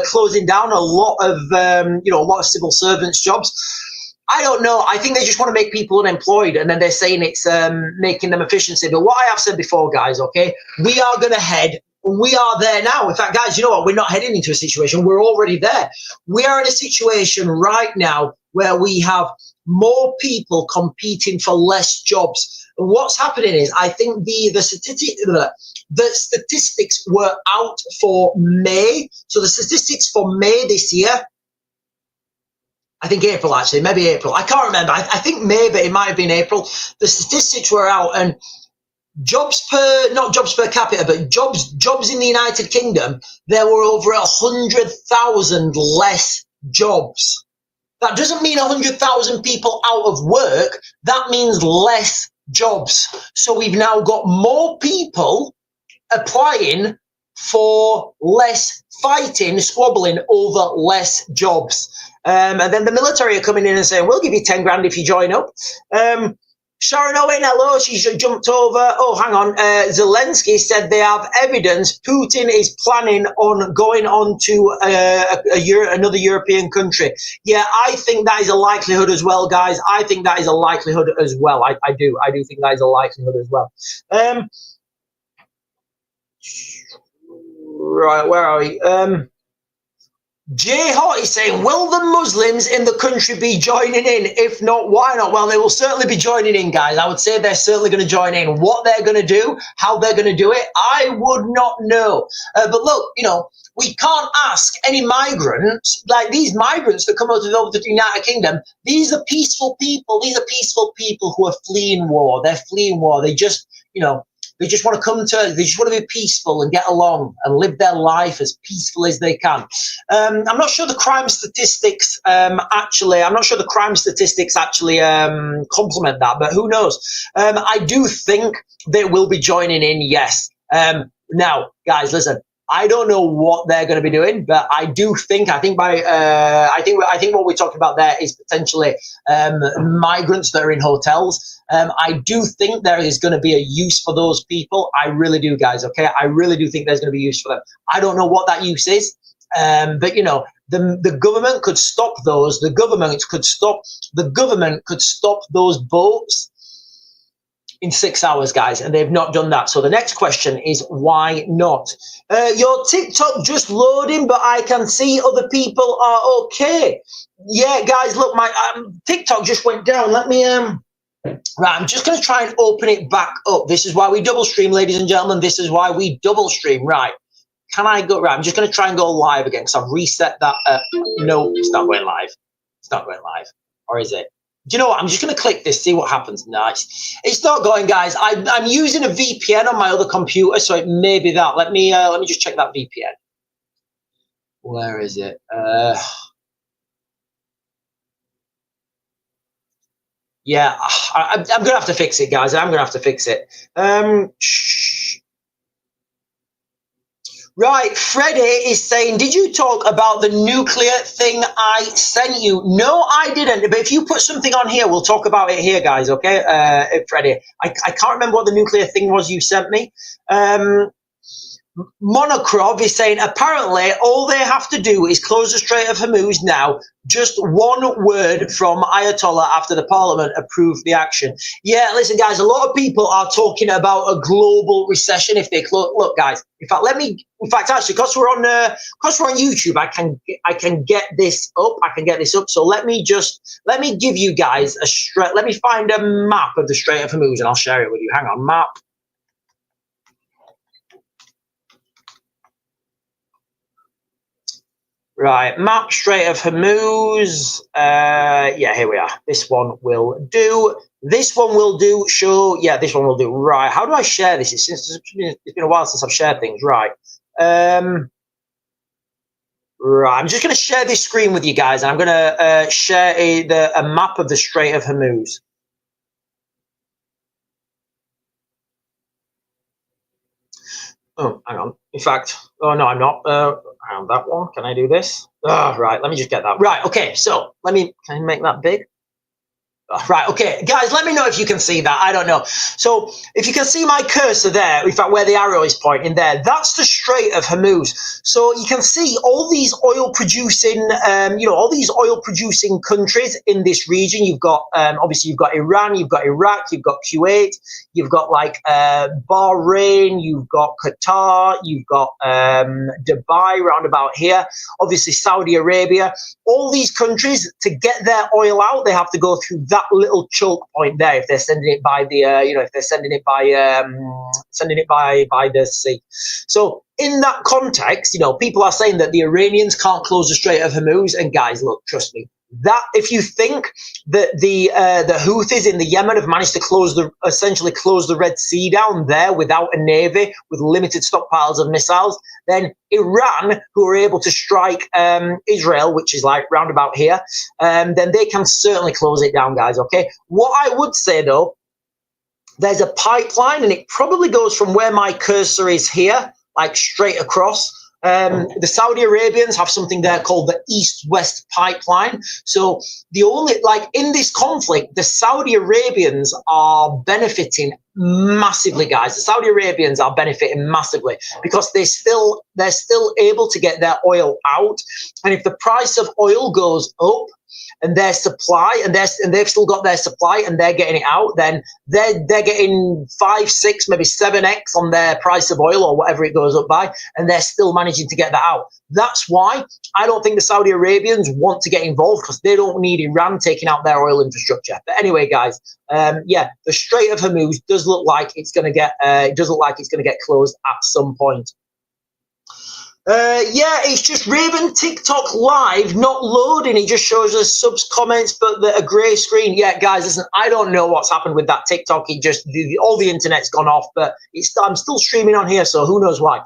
closing down a lot of civil servants' jobs. I don't know. I think they just want to make people unemployed, and then they're saying it's making them efficiency. But what I have said before, guys, okay, we are going to head. We are there now. In fact, guys, you know what? We're not heading into a situation. We're already there. We are in a situation right now where we have more people competing for less jobs. And what's happening is, I think the statistics were out for May. So the statistics for May this year, I think April, actually, maybe April. I can't remember. I think May, but it might have been April. The statistics were out, and not jobs per capita, but jobs in the United Kingdom, there were over 100,000 less jobs. That doesn't mean 100,000 people out of work. That means less jobs. So we've now got more people applying for less, fighting, squabbling over less jobs. And then the military are coming in and saying, we'll give you 10 grand if you join up. Sharon Owen, hello, she's jumped over. Oh, hang on. Zelensky said they have evidence Putin is planning on going on to another European country. Yeah, I think that is a likelihood as well, guys. I think that is a likelihood as well. I do think that is a likelihood as well. Right, where are we? Jay Hart is saying, will the Muslims in the country be joining in? If not, why not? Well, they will certainly be joining in, guys. I would say they're certainly going to join in. What they're going to do, how they're going to do it, I would not know. But look, you know, we can't ask any migrants, like these migrants that come over to the United Kingdom, these are peaceful people. These are peaceful people who are fleeing war. They're fleeing war. They just, you know, they just want to they just want to be peaceful and get along and live their life as peaceful as they can. I'm not sure the crime statistics actually complement that, but who knows? I do think they will be joining in, yes. Now, guys, listen. I don't know what they're going to be doing, but I think what we're talking about there is potentially migrants that are in hotels. I do think there is going to be a use for those people. I really do, guys. Okay, I really do think there's going to be use for them. I don't know what that use is, but you know, the government could stop those. The government could stop those boats in 6 hours, guys, and they've not done that. So the next question is, why not? Your TikTok just loading, but I can see other people are okay. Yeah, guys, look, my TikTok just went down. Let me right, I'm just going to try and open it back up. This is why we double stream, ladies and gentlemen. This is why we double stream. Right, can I go? Right, I'm just going to try and go live again because I've reset that. No, it's not going live. It's not going live, or is it? Do you know what? I'm just going to click this, see what happens. Nice. It's not going, guys. I'm using a VPN on my other computer, so it may be that. Let me just check that VPN. Where is it? Yeah, I'm going to have to fix it, guys. I'm going to have to fix it. Right, Freddie is saying, did you talk about the nuclear thing I sent you? No, I didn't. But if you put something on here, we'll talk about it here, guys, okay? Freddie, I can't remember what the nuclear thing was you sent me. Monokrov is saying, apparently all they have to do is close the Strait of Hormuz now. Just one word from Ayatollah after the parliament approved the action. Yeah, listen, guys, a lot of people are talking about a global recession if they close. Look, guys, actually, because we're on YouTube, I can get this up. So let me give you guys let me find a map of the Strait of Hormuz and I'll share it with you. Hang on, map. Right, map Strait of Hormuz. Yeah, here we are. This one will do. This one will do. Show. Yeah, this one will do. Right. How do I share this? It's been a while since I've shared things. Right. Right. I'm just going to share this screen with you guys, and I'm going to share a map of the Strait of Hormuz. Oh, hang on. In fact, oh no, I'm not. Hang on, that one. Can I do this? Oh, right. Let me just get that. Right. Okay. So can I make that big? Right, okay. Guys, let me know if you can see that. I don't know. So if you can see my cursor there, in fact, where the arrow is pointing there, that's the Strait of Hormuz. So you can see all these oil producing, all these oil producing countries in this region. You've got, obviously, you've got Iran, you've got Iraq, you've got Kuwait, you've got like Bahrain, you've got Qatar, you've got Dubai round about here, obviously Saudi Arabia. All these countries, to get their oil out, they have to go through that little choke point there. If they're sending it by the, if they're sending it by the sea. So in that context, people are saying that the Iranians can't close the Strait of Hormuz. And guys, look, trust me, that if you think that the Houthis in the Yemen have managed to essentially close the Red Sea down there without a navy, with limited stockpiles of missiles, then Iran, who are able to strike Israel, which is like round about here, then they can certainly close it down, guys. Okay. What I would say though, there's a pipeline, and it probably goes from where my cursor is here, like straight across. The Saudi Arabians have something there called the East-West pipeline. So in this conflict, the Saudi Arabians are benefiting massively, guys. The Saudi Arabians are benefiting massively because they're still able to get their oil out. And if the price of oil goes up, and their supply, and they've still got their supply, and they're getting it out, then they're getting 5, 6, maybe 7x on their price of oil or whatever it goes up by, and they're still managing to get that out. That's why I don't think the Saudi Arabians want to get involved, because they don't need Iran taking out their oil infrastructure. But anyway, guys, the Strait of Hormuz does look like it's going to get closed at some point. It's just Raven TikTok live not loading. It just shows us subs, comments, but a grey screen. Yeah, guys, listen, I don't know what's happened with that TikTok. It just all the internet's gone off, but I'm still streaming on here, so who knows why.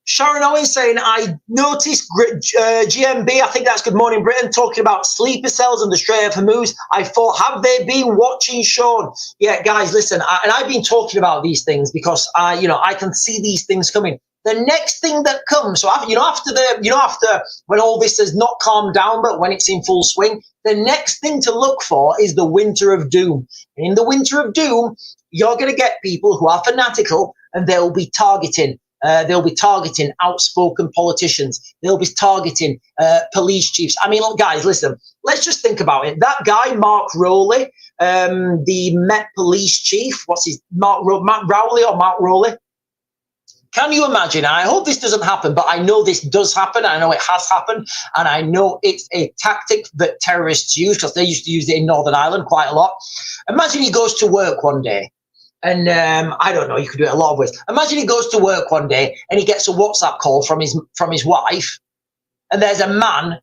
Sharon Owens saying, I noticed GMB, I think that's Good Morning Britain, talking about sleeper cells and the Strait of Hormuz. I thought, have they been watching, Sean? Yeah, guys, listen, I've been talking about these things because I can see these things coming. The next thing that comes, so after when all this has not calmed down, but when it's in full swing, the next thing to look for is the Winter of Doom. And in the Winter of Doom, you're going to get people who are fanatical, and they'll be targeting. They'll be targeting outspoken politicians. They'll be targeting police chiefs. I mean, look, guys, listen. Let's just think about it. That guy, Mark Rowley, the Met Police Chief. What's his Matt Rowley or Mark Rowley? Can you imagine? And I hope this doesn't happen, but I know this does happen. I know it has happened, and I know it's a tactic that terrorists use, because they used to use it in Northern Ireland quite a lot. Imagine he goes to work one day, and I don't know, you could do it a lot of ways. Imagine he goes to work one day and he gets a WhatsApp call from his wife, and there's a man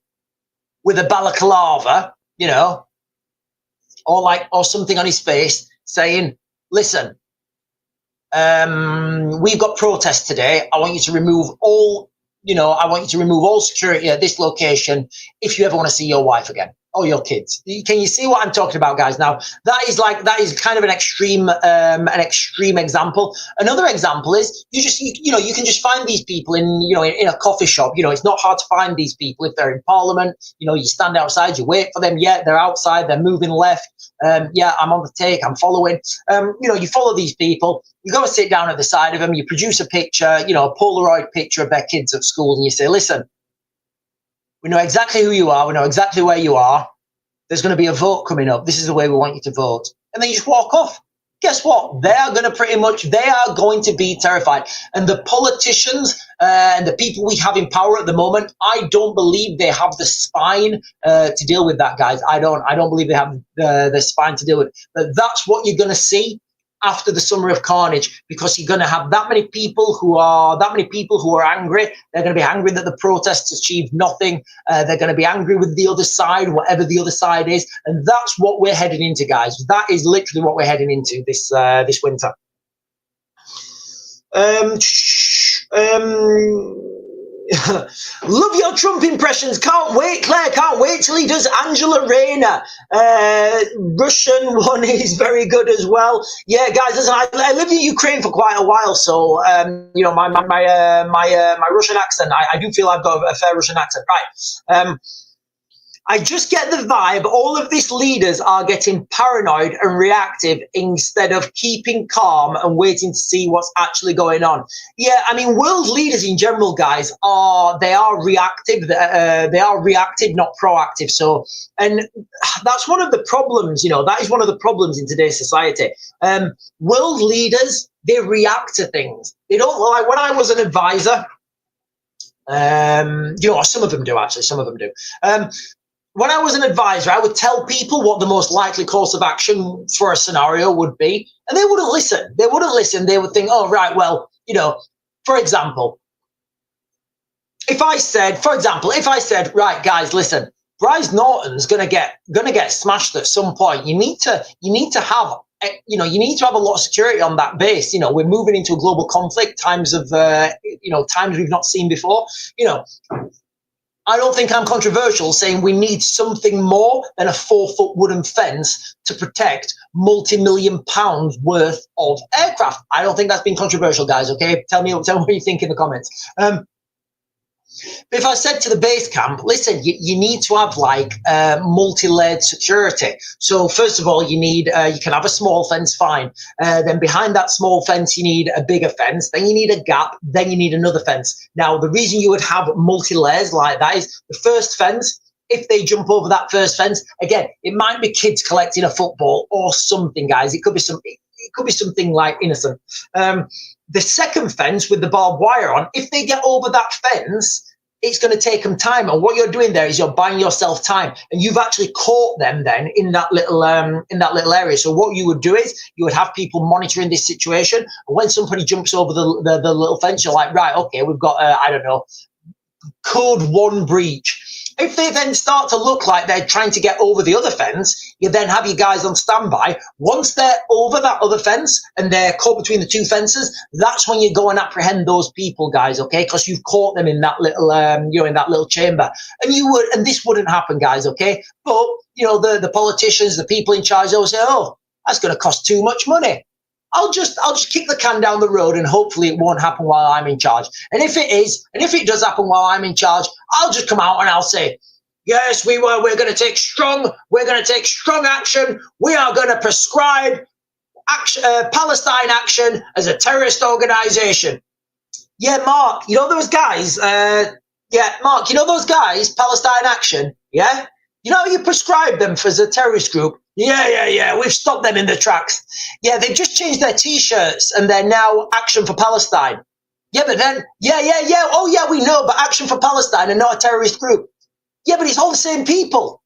with a balaclava, or something on his face saying, "Listen, we've got protests today. I want you to remove all security at this location if you ever want to see your wife again or your kids." Can you see what I'm talking about, guys? Now that is kind of an extreme example. Another example is you can just find these people in a coffee shop. It's not hard to find these people if they're in Parliament. You stand outside, you wait for them. Yeah, they're outside, they're moving left. I'm on the take, I'm following. You follow these people. You go and sit down at the side of them. You produce a picture, a Polaroid picture of their kids at school, and you say, "Listen, we know exactly who you are. We know exactly where you are. There's going to be a vote coming up. This is the way we want you to vote." And then you just walk off. Guess what? They are going to be terrified. And the politicians and the people we have in power at the moment, I don't believe they have the spine to deal with that, guys. I don't believe they have the spine to deal with it. But that's what you're going to see after the summer of carnage, because you're going to have that many people who are angry. They're going to be angry that the protests achieved nothing. They're going to be angry with the other side, whatever the other side is, and that's what we're heading into, guys. That is literally what we're heading into this winter. Love your Trump impressions. Can't wait, Claire. Can't wait till he does Angela Rayner. Russian one is very good as well. Yeah, guys, listen, I lived in Ukraine for quite a while, so my Russian accent. I do feel I've got a fair Russian accent, right? I just get the vibe all of these leaders are getting paranoid and reactive instead of keeping calm and waiting to see what's actually going on. Yeah, I mean, world leaders in general, guys, they are reactive. They are reactive, not proactive. So, and that's one of the problems, you know, that is one of the problems in today's society. World leaders, they react to things. They don't, like when I was an advisor, you know, some of them do actually, some of them do. When I was an advisor, I would tell people what the most likely course of action for a scenario would be, and they wouldn't listen. They wouldn't listen. They would think, oh, right, well, you know, for example, if I said, right, guys, listen, Bryce Norton's gonna get smashed at some point. You need to have, you know, you need to have a lot of security on that base. You know, we're moving into a global conflict, times we've not seen before. You know, I don't think I'm controversial saying we need something more than a 4-foot wooden fence to protect multi-million pounds worth of aircraft. I don't think that's been controversial, guys. Okay, tell me what you think in the comments. If I said to the base camp, listen, you need to have like multi-layered security. So first of all, you can have a small fence, fine. Then behind that small fence, you need a bigger fence. Then you need a gap. Then you need another fence. Now, the reason you would have multi-layers like that is the first fence, if they jump over that first fence, again, it might be kids collecting a football or something, guys. It could be something like innocent. The second fence with the barbed wire on, if they get over that fence, it's going to take them time. And what you're doing there is you're buying yourself time, and you've actually caught them then in that little area. So what you would do is you would have people monitoring this situation. And when somebody jumps over the little fence, you're like, right, okay, we've got, I don't know, code 1 breach. If they then start to look like they're trying to get over the other fence, you then have your guys on standby. Once they're over that other fence and they're caught between the two fences, that's when you go and apprehend those people, guys, okay? Because you've caught them in that little, in that little chamber. And this wouldn't happen, guys, okay? But, you know, the politicians, the people in charge, they'll say, oh, that's going to cost too much money. I'll just kick the can down the road and hopefully it won't happen while I'm in charge. And if it does happen while I'm in charge, I'll just come out and I'll say, yes, we're going to take strong action. We are going to prescribe Palestine Action as a terrorist organization. Yeah, Mark, you know those guys? Mark, you know those guys, Palestine Action? Yeah? You know you prescribed them as a terrorist group? Yeah, we've stopped them in their tracks. Yeah, they've just changed their T-shirts and they're now Action for Palestine. Yeah, but then, oh yeah, we know, but Action for Palestine and not a terrorist group. Yeah, but it's all the same people.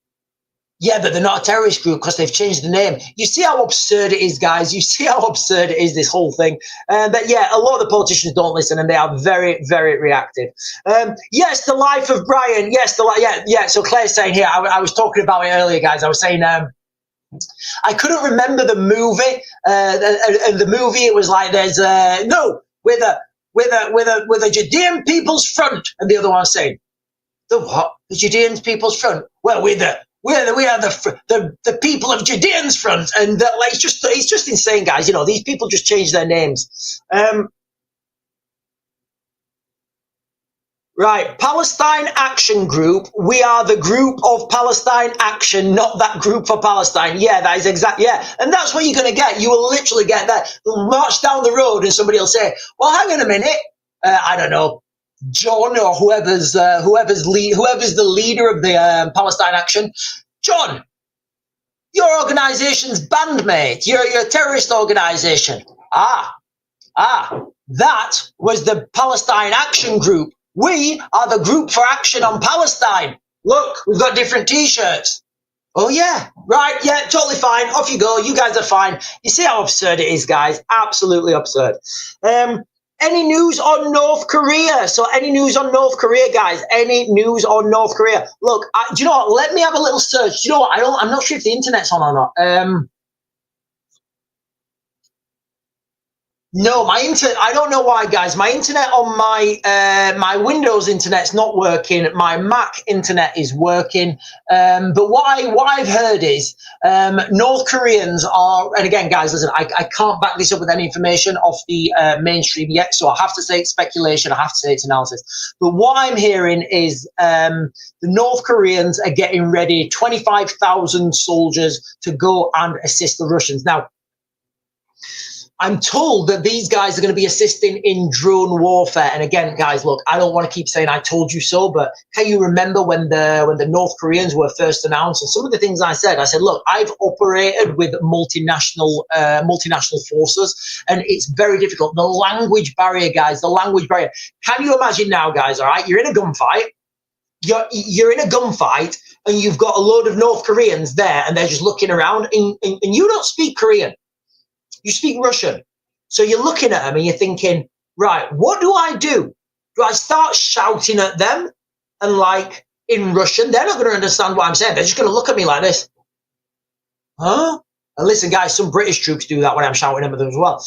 Yeah, but they're not a terrorist group because they've changed the name. You see how absurd it is, guys? You see how absurd it is, this whole thing? But yeah, a lot of the politicians don't listen and they are very, very reactive. Yes, the life of Brian. Yes, So Claire's saying here, I was talking about it earlier, guys. I was saying, I couldn't remember the movie. And the movie, it was like there's with a Judean People's Front, and the other one saying, the what? The Judean People's Front. Well, we are the people of Judean's Front, and like it's just insane, guys. You know, these people just change their names. Right, Palestine Action Group. We are the group of Palestine Action, not that group for Palestine. Yeah, that is exactly, yeah. And that's what you're going to get. You will literally get that. You'll march down the road and somebody will say, well, hang on a minute. I don't know, John or whoever's the leader of the Palestine Action. John, your organization's bandmate. You're a terrorist organization. That was the Palestine Action Group. We are the group for action on Palestine. Look, we've got different T-shirts. Oh, yeah. Right. Yeah, totally fine. Off you go. You guys are fine. You see how absurd it is, guys? Absolutely absurd. Any news on North Korea? So any news on North Korea, guys? Any news on North Korea? Look, do you know what? Let me have a little search. Do you know what? I'm not sure if the internet's on or not. No, my internet. I don't know why, guys. My internet on my Windows internet's not working. My Mac internet is working. But what I've heard is North Koreans are. And again, guys, listen. I can't back this up with any information off the mainstream yet. So I have to say it's speculation. I have to say it's analysis. But what I'm hearing is the North Koreans are getting ready. 25,000 soldiers to go and assist the Russians now. I'm told that these guys are going to be assisting in drone warfare. And again, guys, look, I don't want to keep saying I told you so, but can you remember when the North Koreans were first announced? And some of the things I said, look, I've operated with multinational forces, and it's very difficult. The language barrier, guys, the language barrier. Can you imagine now, guys? All right, you're in a gunfight. You're in a gunfight, and you've got a load of North Koreans there, and they're just looking around, and you don't speak Korean. You speak Russian. So you're looking at them and you're thinking, right, what do I do? Do I start shouting at them and like in Russian? They're not going to understand what I'm saying. They're just going to look at me like this. Huh? And listen, guys, some British troops do that when I'm shouting at them as well.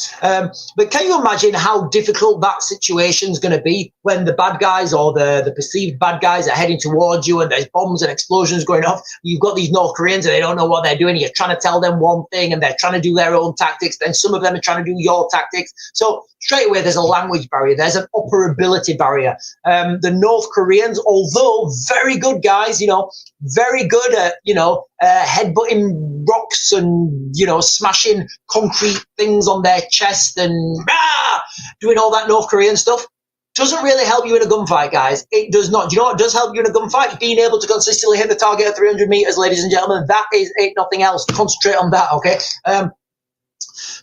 But can you imagine how difficult that situation is going to be when the bad guys or the perceived bad guys are heading towards you and there's bombs and explosions going off? You've got these North Koreans and they don't know what they're doing. You're trying to tell them one thing and they're trying to do their own tactics. Then some of them are trying to do your tactics. So straight away, there's a language barrier. There's an operability barrier. The North Koreans, although very good guys, very good at, headbutting rocks and, smashing concrete things on their chest and doing all that North Korean stuff, doesn't really help you in a gunfight, guys. It does not. Do you know what does help you in a gunfight? Being able to consistently hit the target at 300 meters, ladies and gentlemen. That is it, nothing else. Concentrate on that, okay?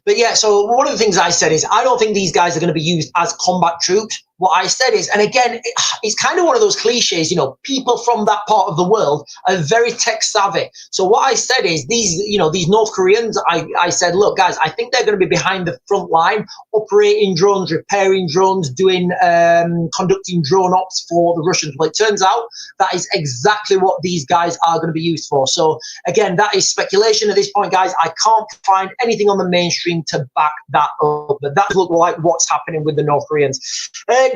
But yeah, so one of the things I said is I don't think these guys are going to be used as combat troops. What I said is, and again, it's kind of one of those cliches, people from that part of the world are very tech savvy. So what I said is these North Koreans, I said, look, guys, I think they're going to be behind the front line, operating drones, repairing drones, conducting drone ops for the Russians. Well, it turns out that is exactly what these guys are going to be used for. So again, that is speculation at this point, guys. I can't find anything on the mainstream to back that up, but that looks like what's happening with the North Koreans.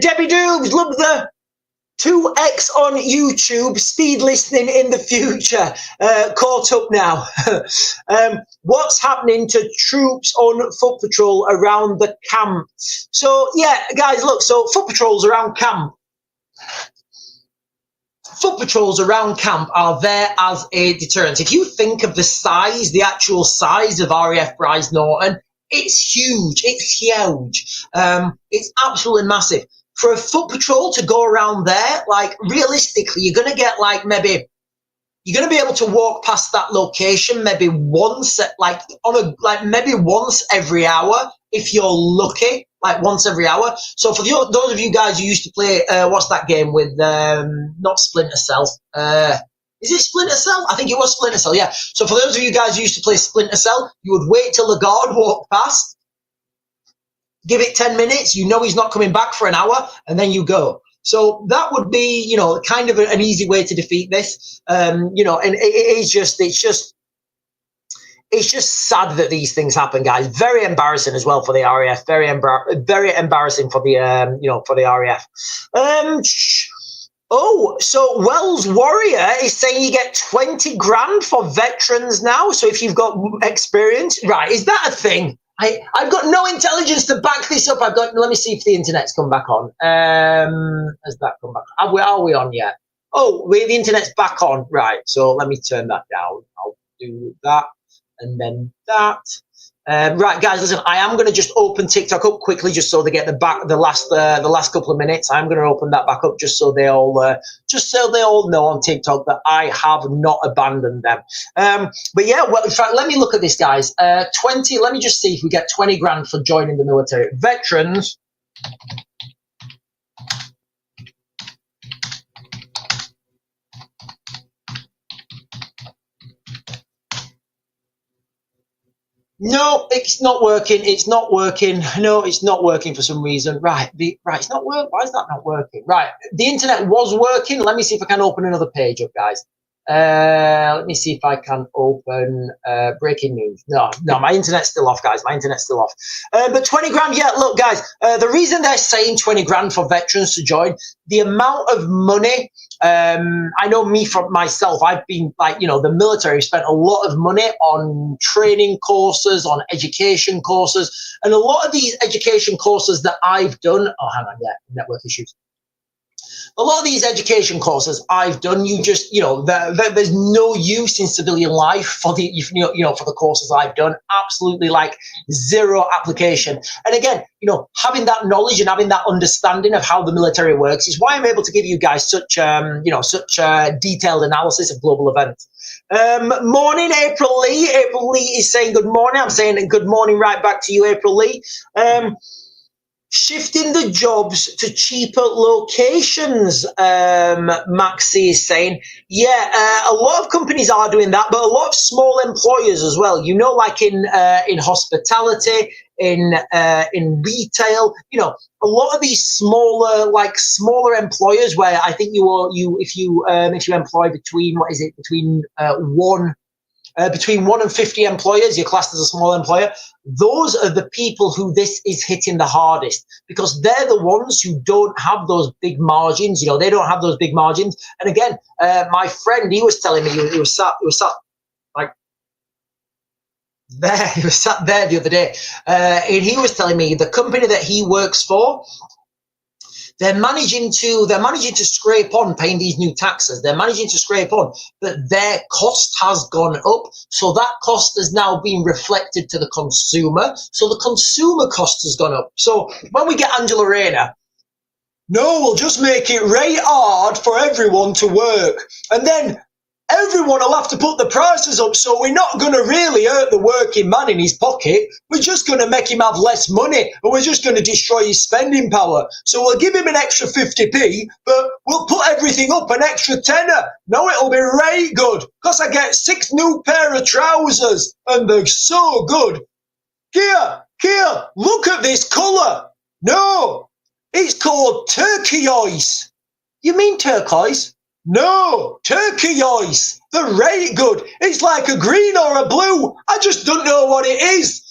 Debbie Doobs, love the 2x on YouTube, speed listening in the future. Caught up now. What's happening to troops on foot patrol around the camp? So, yeah, guys, look, so foot patrols around camp. Foot patrols around camp are there as a deterrent. If you think of the actual size of RAF Bryce Norton, it's huge. It's huge. It's absolutely massive. For a foot patrol to go around there, like realistically, you're going to get you're going to be able to walk past that location maybe once, maybe once every hour if you're lucky, like once every hour. So for those of you guys who used to play, what's that game with, not Splinter Cell, is it Splinter Cell? I think it was Splinter Cell, yeah. So for those of you guys who used to play Splinter Cell, you would wait till the guard walked past, give it 10 minutes, he's not coming back for an hour, and then you go. So that would be, kind of an easy way to defeat this. And it's just sad that these things happen, guys. Very embarrassing as well for the RAF. Very embarrassing for the, for the RAF. So Wells Warrior is saying you get 20 grand for veterans now. So if you've got experience, right? Is that a thing? I've got no intelligence to back this up. Let me see if the internet's come back on. Has that come back? Are we on yet? Oh, the internet's back on. Right. So let me turn that down. I'll do that and then that. Right, guys, listen, I am going to just open TikTok up quickly just so they get the last couple of minutes. I'm going to open that back up just so they all know on TikTok that I have not abandoned them. But yeah, well, in fact, let me look at this, guys. 20. Let me just see if we get 20 grand for joining the military. Veterans. No, it's not working. It's not working. No, it's not working for some reason. Right, it's not working. Why is that not working? Right, the internet was working. Let me see if I can open another page up, guys. Let me see if I can open breaking news. No, my internet's still off, guys. My internet's still off. But 20 grand, yeah, look, guys, the reason they're saying 20 grand for veterans to join, the amount of money, I know me from myself, I've been like, you know, the military spent a lot of money on training courses, on education courses, and a lot of these education courses that I've done, oh, hang on, yeah, network issues. A lot of these education courses I've done, you just, you know, there's no use in civilian life for the, you know, for the courses I've done. Absolutely, like zero application. And again, you know, having that knowledge and having that understanding of how the military works is why I'm able to give you guys such, you know, such detailed analysis of global events. Morning, April Lee. April Lee is saying good morning. I'm saying good morning right back to you, April Lee. Shifting the jobs to cheaper locations, Maxi is saying. Yeah, a lot of companies are doing that, but a lot of small employers as well. You know, like in hospitality, in retail. You know, a lot of these smaller employers where I think if you employ between between 1 and 50 employers, you're classed as a small employer. Those are the people who this is hitting the hardest because they're the ones who don't have those big margins. You know, they don't have those big margins. And again, my friend, he was telling me he was sat like there. He was sat there the other day, and he was telling me the company that he works for, they're managing to scrape on paying these new taxes. They're managing to scrape on, but their cost has gone up. So that cost has now been reflected to the consumer. So the consumer cost has gone up. So when we get Angela Rayner, no, we'll just make it rate hard for everyone to work. And then everyone will have to put the prices up, so we're not going to really hurt the working man in his pocket. We're just going to make him have less money, and we're just going to destroy his spending power. So we'll give him an extra 50p, but we'll put everything up an extra tenner. No, it'll be right good, because I get 6 new pair of trousers, and they're so good. Kia, look at this colour. No, it's called turquoise. You mean turquoise? No, turquoise. They're right good. It's like a green or a blue. I just don't know what it is.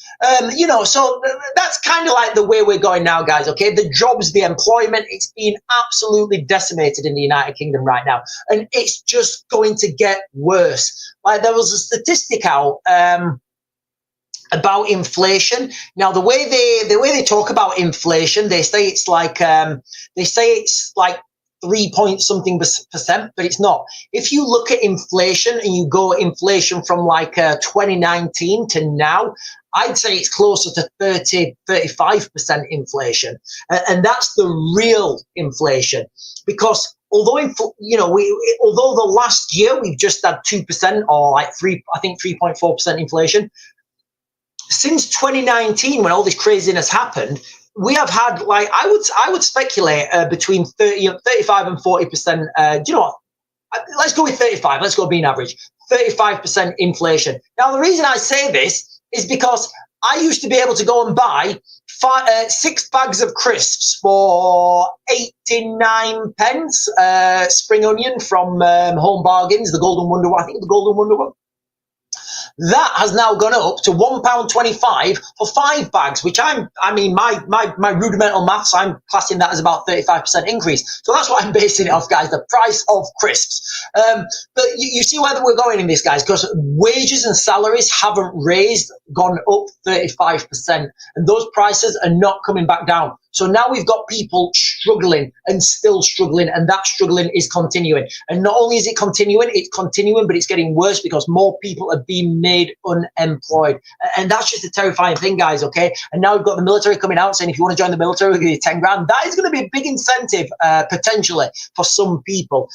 You know, so that's kind of like the way we're going now, guys, okay? The jobs, the employment, it's being absolutely decimated in the United Kingdom right now. And it's just going to get worse. Like, there was a statistic out about inflation. Now, the way they talk about inflation, they say it's like 3 point something percent, but it's not. If you look at inflation and you go inflation from like 2019 to now, I'd say it's closer to 35% inflation. And that's the real inflation, because although, you know, although the last year we've just had 2% or like 3.4% inflation, since 2019, when all this craziness happened, we have had, like, I would speculate between 35 and 40%. Do you know what? Let's go with 35. Let's go being average. 35% inflation. Now, the reason I say this is because I used to be able to go and buy 6 bags of crisps for 89 pence. Spring onion from Home Bargains, the Golden Wonder one. I think the Golden Wonder one. That has now gone up to £1.25 for 5 bags, which my rudimental maths, I'm classing that as about 35% increase. So that's what I'm basing it off, guys, the price of crisps. But you see where we're going in this, guys, because wages and salaries haven't gone up 35%, and those prices are not coming back down. So now we've got people struggling and still struggling, and that struggling is continuing. And not only is it continuing, but it's getting worse because more people are being made unemployed. And that's just a terrifying thing, guys, okay? And now we've got the military coming out saying, if you want to join the military, we'll give you 10 grand. That is going to be a big incentive, potentially, for some people.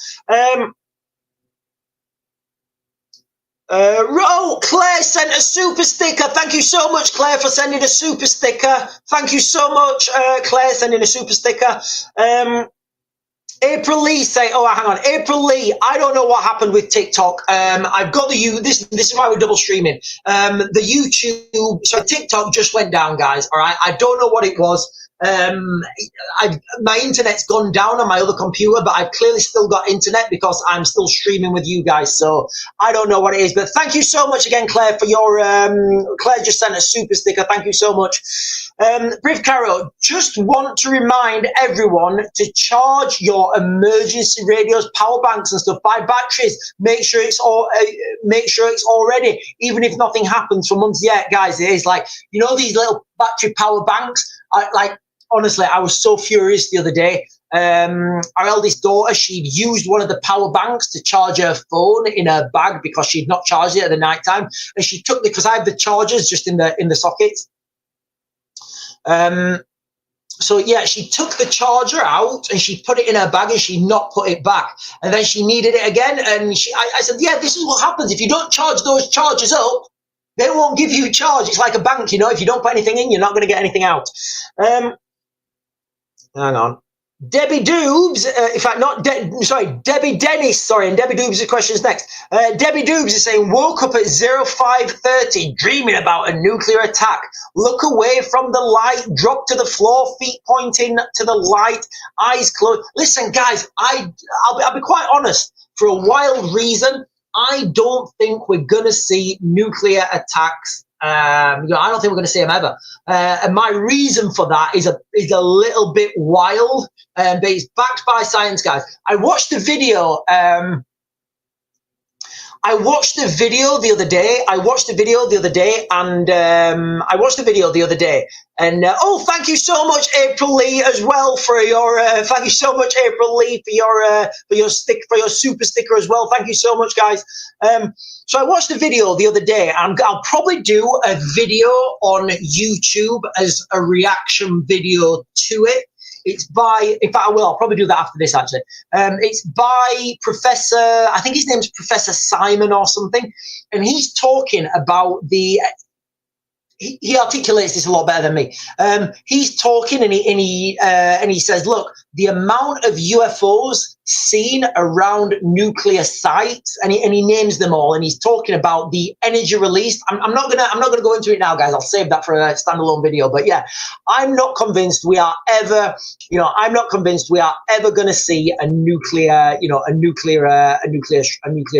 Claire sent a super sticker. Thank you so much, Claire, for sending a super sticker. Thank you so much, Claire, sending a super sticker. April Lee say, hang on. April Lee, I don't know what happened with TikTok. I've got this is why we're double streaming. The YouTube, so TikTok just went down, guys. All right. I don't know what it was. My internet's gone down on my other computer, but I've clearly still got internet because I'm still streaming with you guys. So I don't know what it is, but thank you so much again, Claire, for your, Claire just sent a super sticker. Thank you so much. Brief Caro, just want to remind everyone to charge your emergency radios, power banks and stuff by batteries. Make sure it's all ready, even if nothing happens for months yet, guys. It is like, you know, these little battery power banks. Honestly, I was so furious the other day. Our eldest daughter, she'd used one of the power banks to charge her phone in her bag because she'd not charged it at the night time, and she took because I have the chargers just in the sockets. So yeah, she took the charger out and she put it in her bag and she not put it back, and then she needed it again. And I said, yeah, this is what happens if you don't charge those chargers up. They won't give you a charge. It's like a bank, you know. If you don't put anything in, you're not going to get anything out. Hang on. Debbie Doobs, in fact, Debbie Dennis, sorry, and Debbie Doobs' question is next. Debbie Doobs is saying, woke up at 05:30 dreaming about a nuclear attack. Look away from the light, drop to the floor, feet pointing to the light, eyes closed. Listen, guys, I'll be quite honest. For a wild reason, I don't think we're going to see nuclear attacks. I don't think we're going to see them ever. And my reason for that is a little bit wild, but it's backed by science, guys. I watched the video. I watched the video the other day, and thank you so much, April Lee, as well for your. Thank you so much, April Lee, for your super sticker as well. Thank you so much, guys. So I watched the video the other day, and I'll probably do a video on YouTube as a reaction video to it. It's by, in fact, I'll probably do that after this, actually. It's by Professor, I think his name's Professor Simon or something, and he's talking about he articulates this a lot better than me. He's talking and he says, look, the amount of UFOs seen around nuclear sites, and he names them all, and he's talking about the energy released. I'm not gonna go into it now, guys. I'll save that for a standalone video. But yeah, I'm not convinced we are ever going to see a nuclear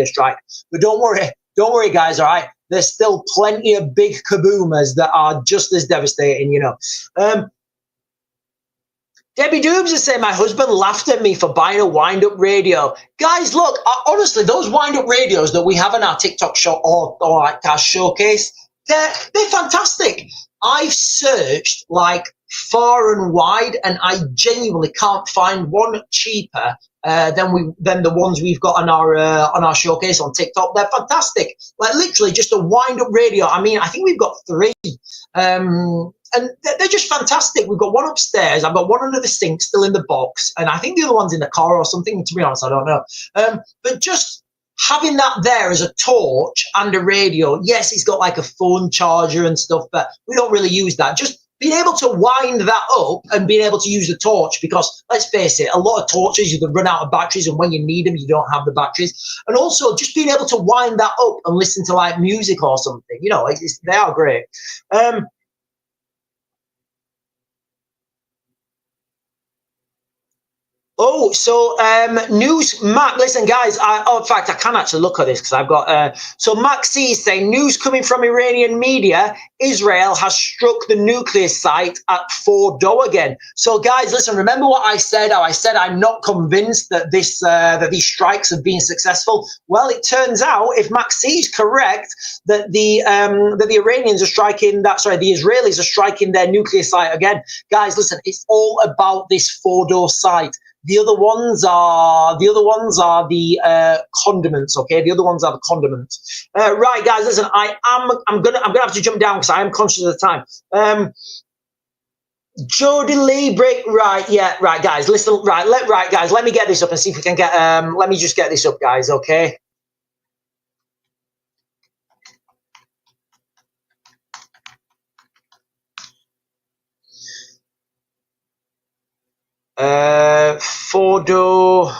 strike. But don't worry, guys. All right. There's still plenty of big kaboomas that are just as devastating, you know. Debbie Doobs is saying, my husband laughed at me for buying a wind-up radio. Guys, look, honestly, those wind-up radios that we have in our TikTok shop or our showcase, they're fantastic. I've searched like far and wide, and I genuinely can't find one cheaper than the ones we've got on our showcase on TikTok. They're fantastic. Like literally just a wind-up radio. I mean, I think we've got 3. And they're just fantastic. We've got one upstairs. I've got one under the sink still in the box, and I think the other one's in the car or something. To be honest, I don't know. But just having that there as a torch and a radio, yes, it's got like a phone charger and stuff, but we don't really use that. Just being able to wind that up and being able to use the torch, because let's face it, a lot of torches, you can run out of batteries, and when you need them, you don't have the batteries. And also just being able to wind that up and listen to like music or something, you know, they are great. Oh, so news, Mac. Listen, guys. In fact, I can actually look at this because I've got. So Mac C is saying news coming from Iranian media: Israel has struck the nuclear site at Fordo again. So, guys, listen. Remember what I said? How I said I'm not convinced that these strikes have been successful. Well, it turns out, if Mac C is correct, that the Iranians are striking that. Sorry, the Israelis are striking their nuclear site again. Guys, listen. It's all about this Fordo site. The other ones are the condiments. Okay, the other ones are the condiments. Right, guys. Listen, I'm gonna have to jump down because I am conscious of the time. Jody Lee break. Right, yeah, right, guys. Listen, right, guys. Let me get this up and see if we can get. Let me just get this up, guys. Okay. Fordo.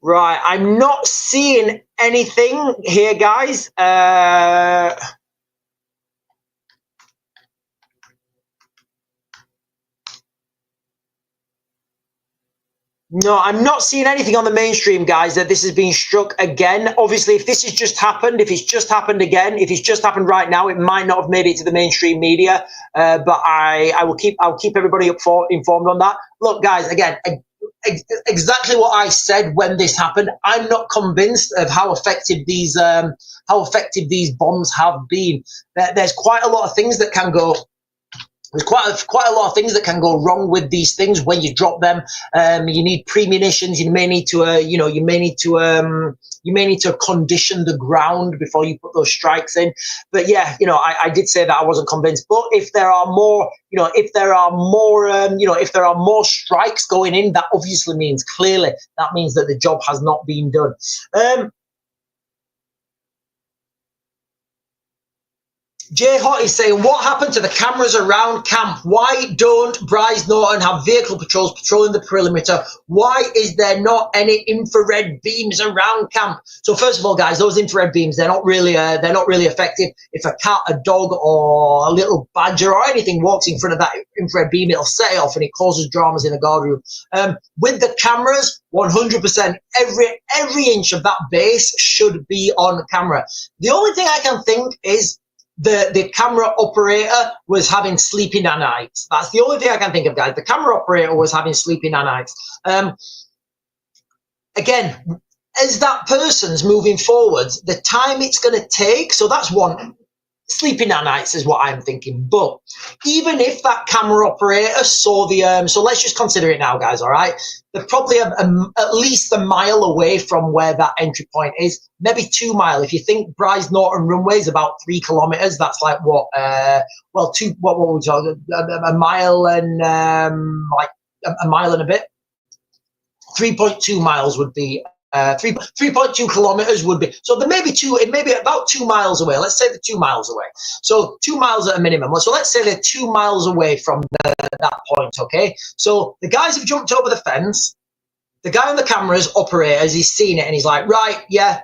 Right, I'm not seeing anything here, guys. No, I'm not seeing anything on the mainstream, guys, that this has been struck again. Obviously, if this has just happened, if it's just happened again, if it's just happened right now, it might not have made it to the mainstream media. But I'll keep everybody informed on that. Look, guys, again, exactly what I said when this happened. I'm not convinced of how effective these bombs have been. There's quite a lot of things that can go. There's quite a lot of things that can go wrong with these things when you drop them. You need pre-munitions. You may need to, you may need to condition the ground before you put those strikes in. But yeah, I did say that I wasn't convinced. But if there are more, if there are more strikes going in, that obviously means that means that the job has not been done. Jay Hot is saying, what happened to the cameras around camp? Why don't Bryce Norton have vehicle patrols patrolling the perimeter? Why is there not any infrared beams around camp? So first of all, guys, those infrared beams, they're not really effective. If a cat, a dog, or a little badger or anything walks in front of that infrared beam, it'll set it off and it causes dramas in the guard room. With the cameras, 100%, every inch of that base should be on camera. The only thing I can think is the camera operator was having sleeping nights. That's the only thing I can think of, guys. The camera operator was having sleeping nights. Again, as that person's moving forwards, the time it's going to take, so that's one. Sleeping at nights is what I'm thinking. But even if that camera operator saw the so let's just consider it now, guys. All right, they're probably at least a mile away from where that entry point is, maybe 2 miles. If you think Bryce Norton runway is about 3 kilometers, that's like what what were we talking, a mile and like a mile and a bit. 3.2 miles would be 3.2 kilometers would be, so there may be it may be about 2 miles away. Let's say they're 2 miles away. So 2 miles at a minimum. So let's say they're 2 miles away from that point, okay? So the guys have jumped over the fence. The guy on the camera's operators, he's seen it and he's like, right, yeah,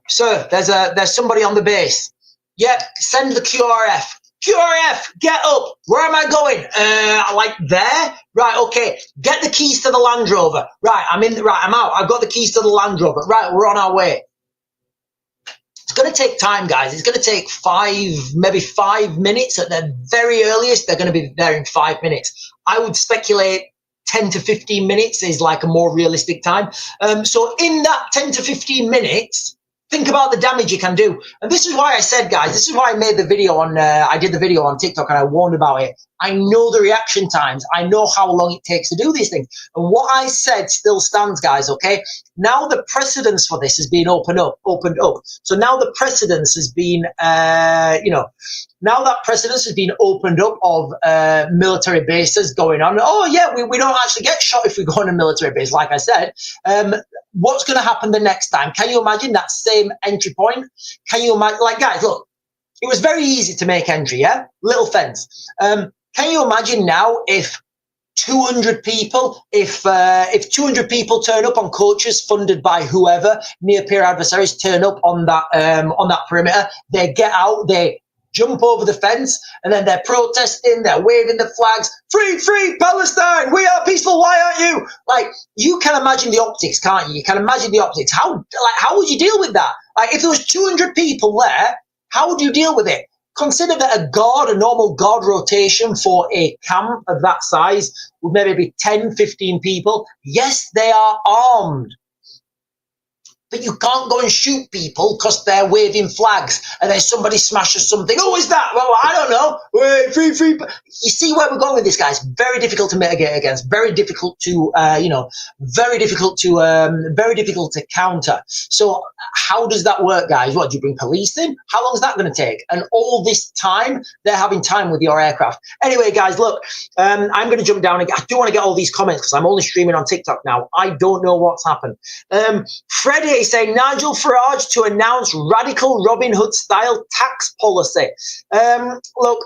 sir, there's somebody on the base. Yeah, send the QRF. QRF, get up. Where am I going? Like there? Right, okay. Get the keys to the Land Rover. Right, I'm out. I've got the keys to the Land Rover. Right, we're on our way. It's going to take time, guys. It's going to take maybe 5 minutes at the very earliest. They're going to be there in 5 minutes. I would speculate 10 to 15 minutes is like a more realistic time. So in that 10 to 15 minutes, think about the damage you can do. And this is why I said, guys, this is why I made the video on, I did the video on TikTok and I warned about it. I know the reaction times. I know how long it takes to do these things. And what I said still stands, guys, okay? Now the precedence for this has been opened up. So now the precedence has been, now that precedence has been opened up of military bases going on. Oh, yeah, we don't actually get shot if we go on a military base, like I said. What's going to happen the next time? Can you imagine that same entry point? Can you imagine, like, guys, look, it was very easy to make entry, yeah? Little fence. Can you imagine now if 200 people, if 200 people turn up on coaches funded by whoever, near peer adversaries turn up on that perimeter, they get out, they jump over the fence, and then they're protesting, they're waving the flags, free Palestine, we are peaceful, why aren't you? Like, you can imagine the optics, can't you? You can imagine the optics. How would you deal with that? Like, if there was 200 people there, how would you deal with it? Consider that a normal guard rotation for a camp of that size would maybe be 10, 15 people. Yes, they are armed. But you can't go and shoot people because they're waving flags and then somebody smashes something. Oh, is that? Well, I don't know. Free. You see where we're going with this, guys? Very difficult to mitigate against. Very difficult to, very difficult to counter. So how does that work, guys? What, do you bring police in? How long is that going to take? And all this time, they're having time with your aircraft. Anyway, guys, look, I'm going to jump down. I do want to get all these comments because I'm only streaming on TikTok now. I don't know what's happened. Freddie is saying Nigel Farage to announce radical Robin Hood style tax policy. Look,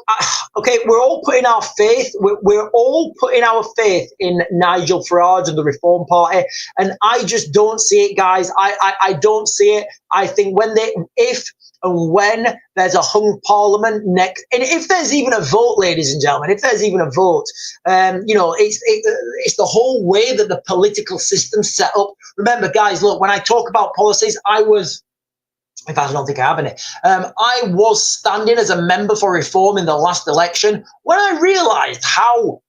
okay, we're all putting our faith. We're all putting our faith in Nigel Farage and the Reform Party, and I just don't see it, guys. I don't see it. I think if And when there's a hung parliament next, and if there's even a vote, ladies and gentlemen, if there's even a vote, you know, it's the whole way that the political system's set up. Remember, guys, look, when I talk about policies, in fact, I don't think I have any. I was standing as a member for reform in the last election when I realised how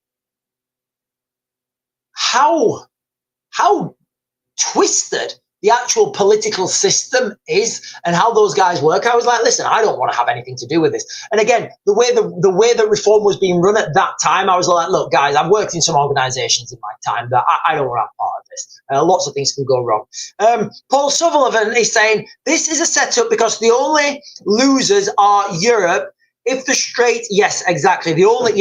twisted the actual political system is and how those guys work. I was like, listen, I don't want to have anything to do with this. And again, the way that reform was being run at that time, I was like, look, guys, I've worked in some organisations in my time that I don't want to have part of this. Lots of things can go wrong. Paul Sutherland is saying this is a setup because the only losers are Europe. If the Strait, yes, exactly. The only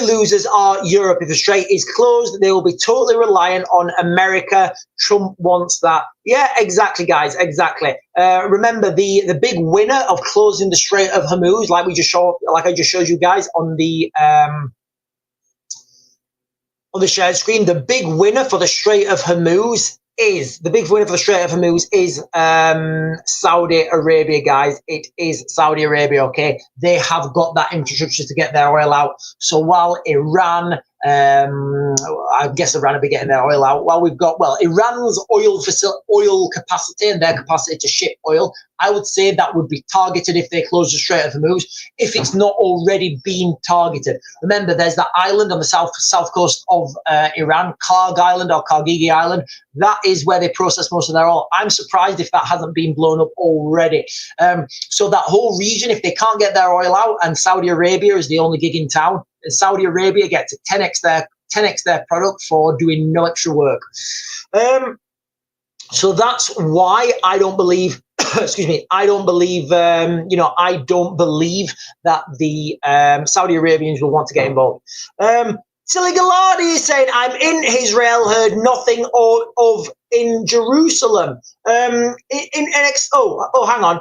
losers are Europe. If the Strait is closed, they will be totally reliant on America. Trump wants that. Yeah, exactly, guys, exactly. Remember the big winner of closing the Strait of Hormuz, like I just showed you guys on the shared screen. The big winner for the Strait of Hormuz is Saudi Arabia, guys. It is Saudi Arabia, okay? They have got that infrastructure to get their oil out. So while Iran, I guess Iran will be getting their oil out. While we've got, Iran's oil capacity and their capacity to ship oil, I would say that would be targeted if they close the Strait of Hormuz, if it's not already been targeted. Remember, there's that island on the south coast of Iran, Karg Island or Kargigi Island. That is where they process most of their oil. I'm surprised if that hasn't been blown up already. So that whole region, if they can't get their oil out, and Saudi Arabia is the only gig in town, and Saudi Arabia get to 10x their product for doing no extra work. So that's why I don't believe. Excuse me. I don't believe. I don't believe that the Saudi Arabians will want to get involved. Silly Galadi is saying, I'm in Israel, heard nothing of in Jerusalem. Hang on.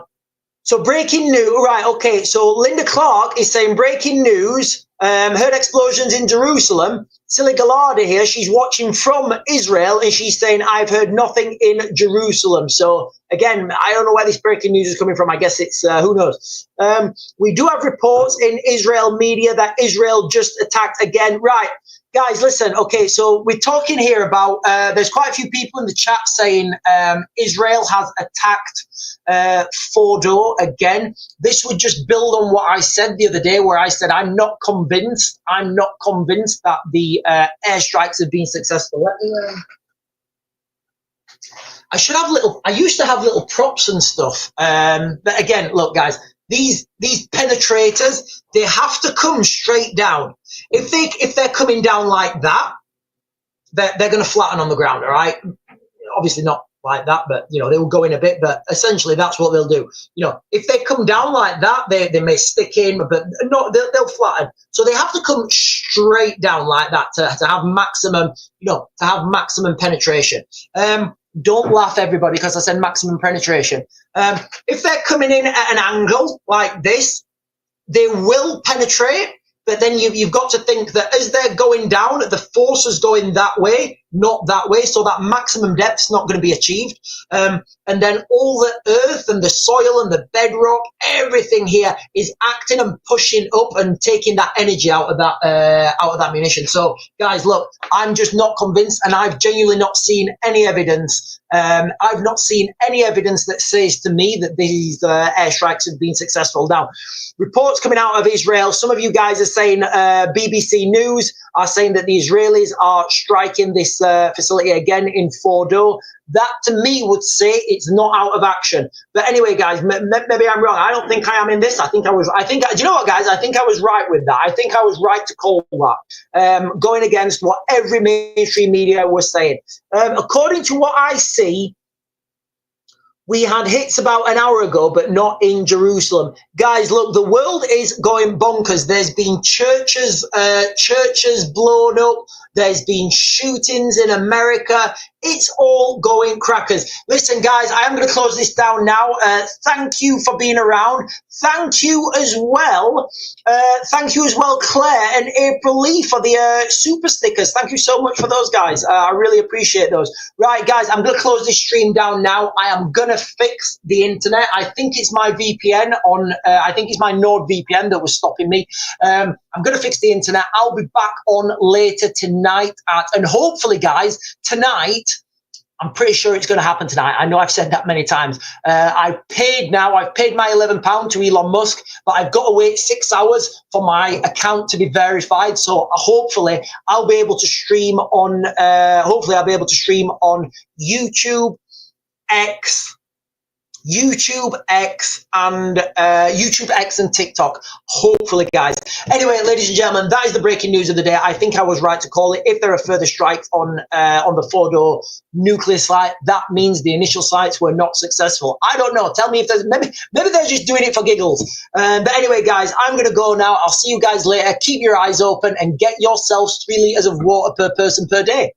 So breaking news, right, okay, so Linda Clark is saying breaking news, heard explosions in Jerusalem. Silly Galadi here, she's watching from Israel and she's saying, I've heard nothing in Jerusalem. So again, I don't know where this breaking news is coming from. I guess it's, who knows. We do have reports in Israel media that Israel just attacked again. Right, guys, listen, okay, so we're talking here about, there's quite a few people in the chat saying Israel has attacked Fordo again. This would just build on what I said the other day, where I said I'm not convinced that the airstrikes have been successful. I used to have little props and stuff, but again, look, guys, these penetrators, they have to come straight down. If they're coming down like that, they're going to flatten on the ground. All right, obviously not like that, but they will go in a bit, but essentially that's what they'll do. If they come down like that, they may stick in, but no, they'll flatten. So they have to come straight down like that to have maximum, penetration. Don't laugh, everybody, because I said maximum penetration. If they're coming in at an angle like this, they will penetrate. But then you've got to think that as they're going down, the force is going that way, not that way. So that maximum depth's not going to be achieved. And then all the earth and the soil and the bedrock, everything here is acting and pushing up and taking that energy out of that munition. So guys, look, I'm just not convinced, and I've genuinely not seen any evidence. I've not seen any evidence that says to me that these airstrikes have been successful. Now, reports coming out of Israel, some of you guys are saying, BBC News are saying that the Israelis are striking this facility again in Fordo. That to me would say it's not out of action. But anyway, guys, maybe I'm wrong. I don't think I am in this. Do you know what, guys? I think I was right with that. I think I was right to call that, going against what every mainstream media was saying. According to what I see, we had hits about an hour ago, but not in Jerusalem. Guys, look, the world is going bonkers. There's been churches blown up. There's been shootings in America. It's all going crackers. Listen, guys, I am going to close this down now. Thank you for being around. Thank you as well. Claire and April Lee, for the super stickers. Thank you so much for those, guys. I really appreciate those. Right, guys, I'm going to close this stream down now. I am going to fix the internet. I think it's my VPN on, I think it's my Nord VPN that was stopping me. I'm going to fix the internet. I'll be back on later tonight and hopefully, guys, tonight, I'm pretty sure it's going to happen tonight. I know I've said that many times. I've paid my £11 to Elon Musk, but I've got to wait 6 hours for my account to be verified. So hopefully I'll be able to stream on, YouTube X and TikTok, hopefully, guys. Anyway, ladies and gentlemen, that is the breaking news of the day. I think I was right to call it. If there are further strikes on the Fordo nuclear site, that means the initial sites were not successful. I don't know. Tell me if there's maybe they're just doing it for giggles. But anyway, guys, I'm gonna go now. I'll see you guys later. Keep your eyes open and get yourselves 3 liters of water per person per day.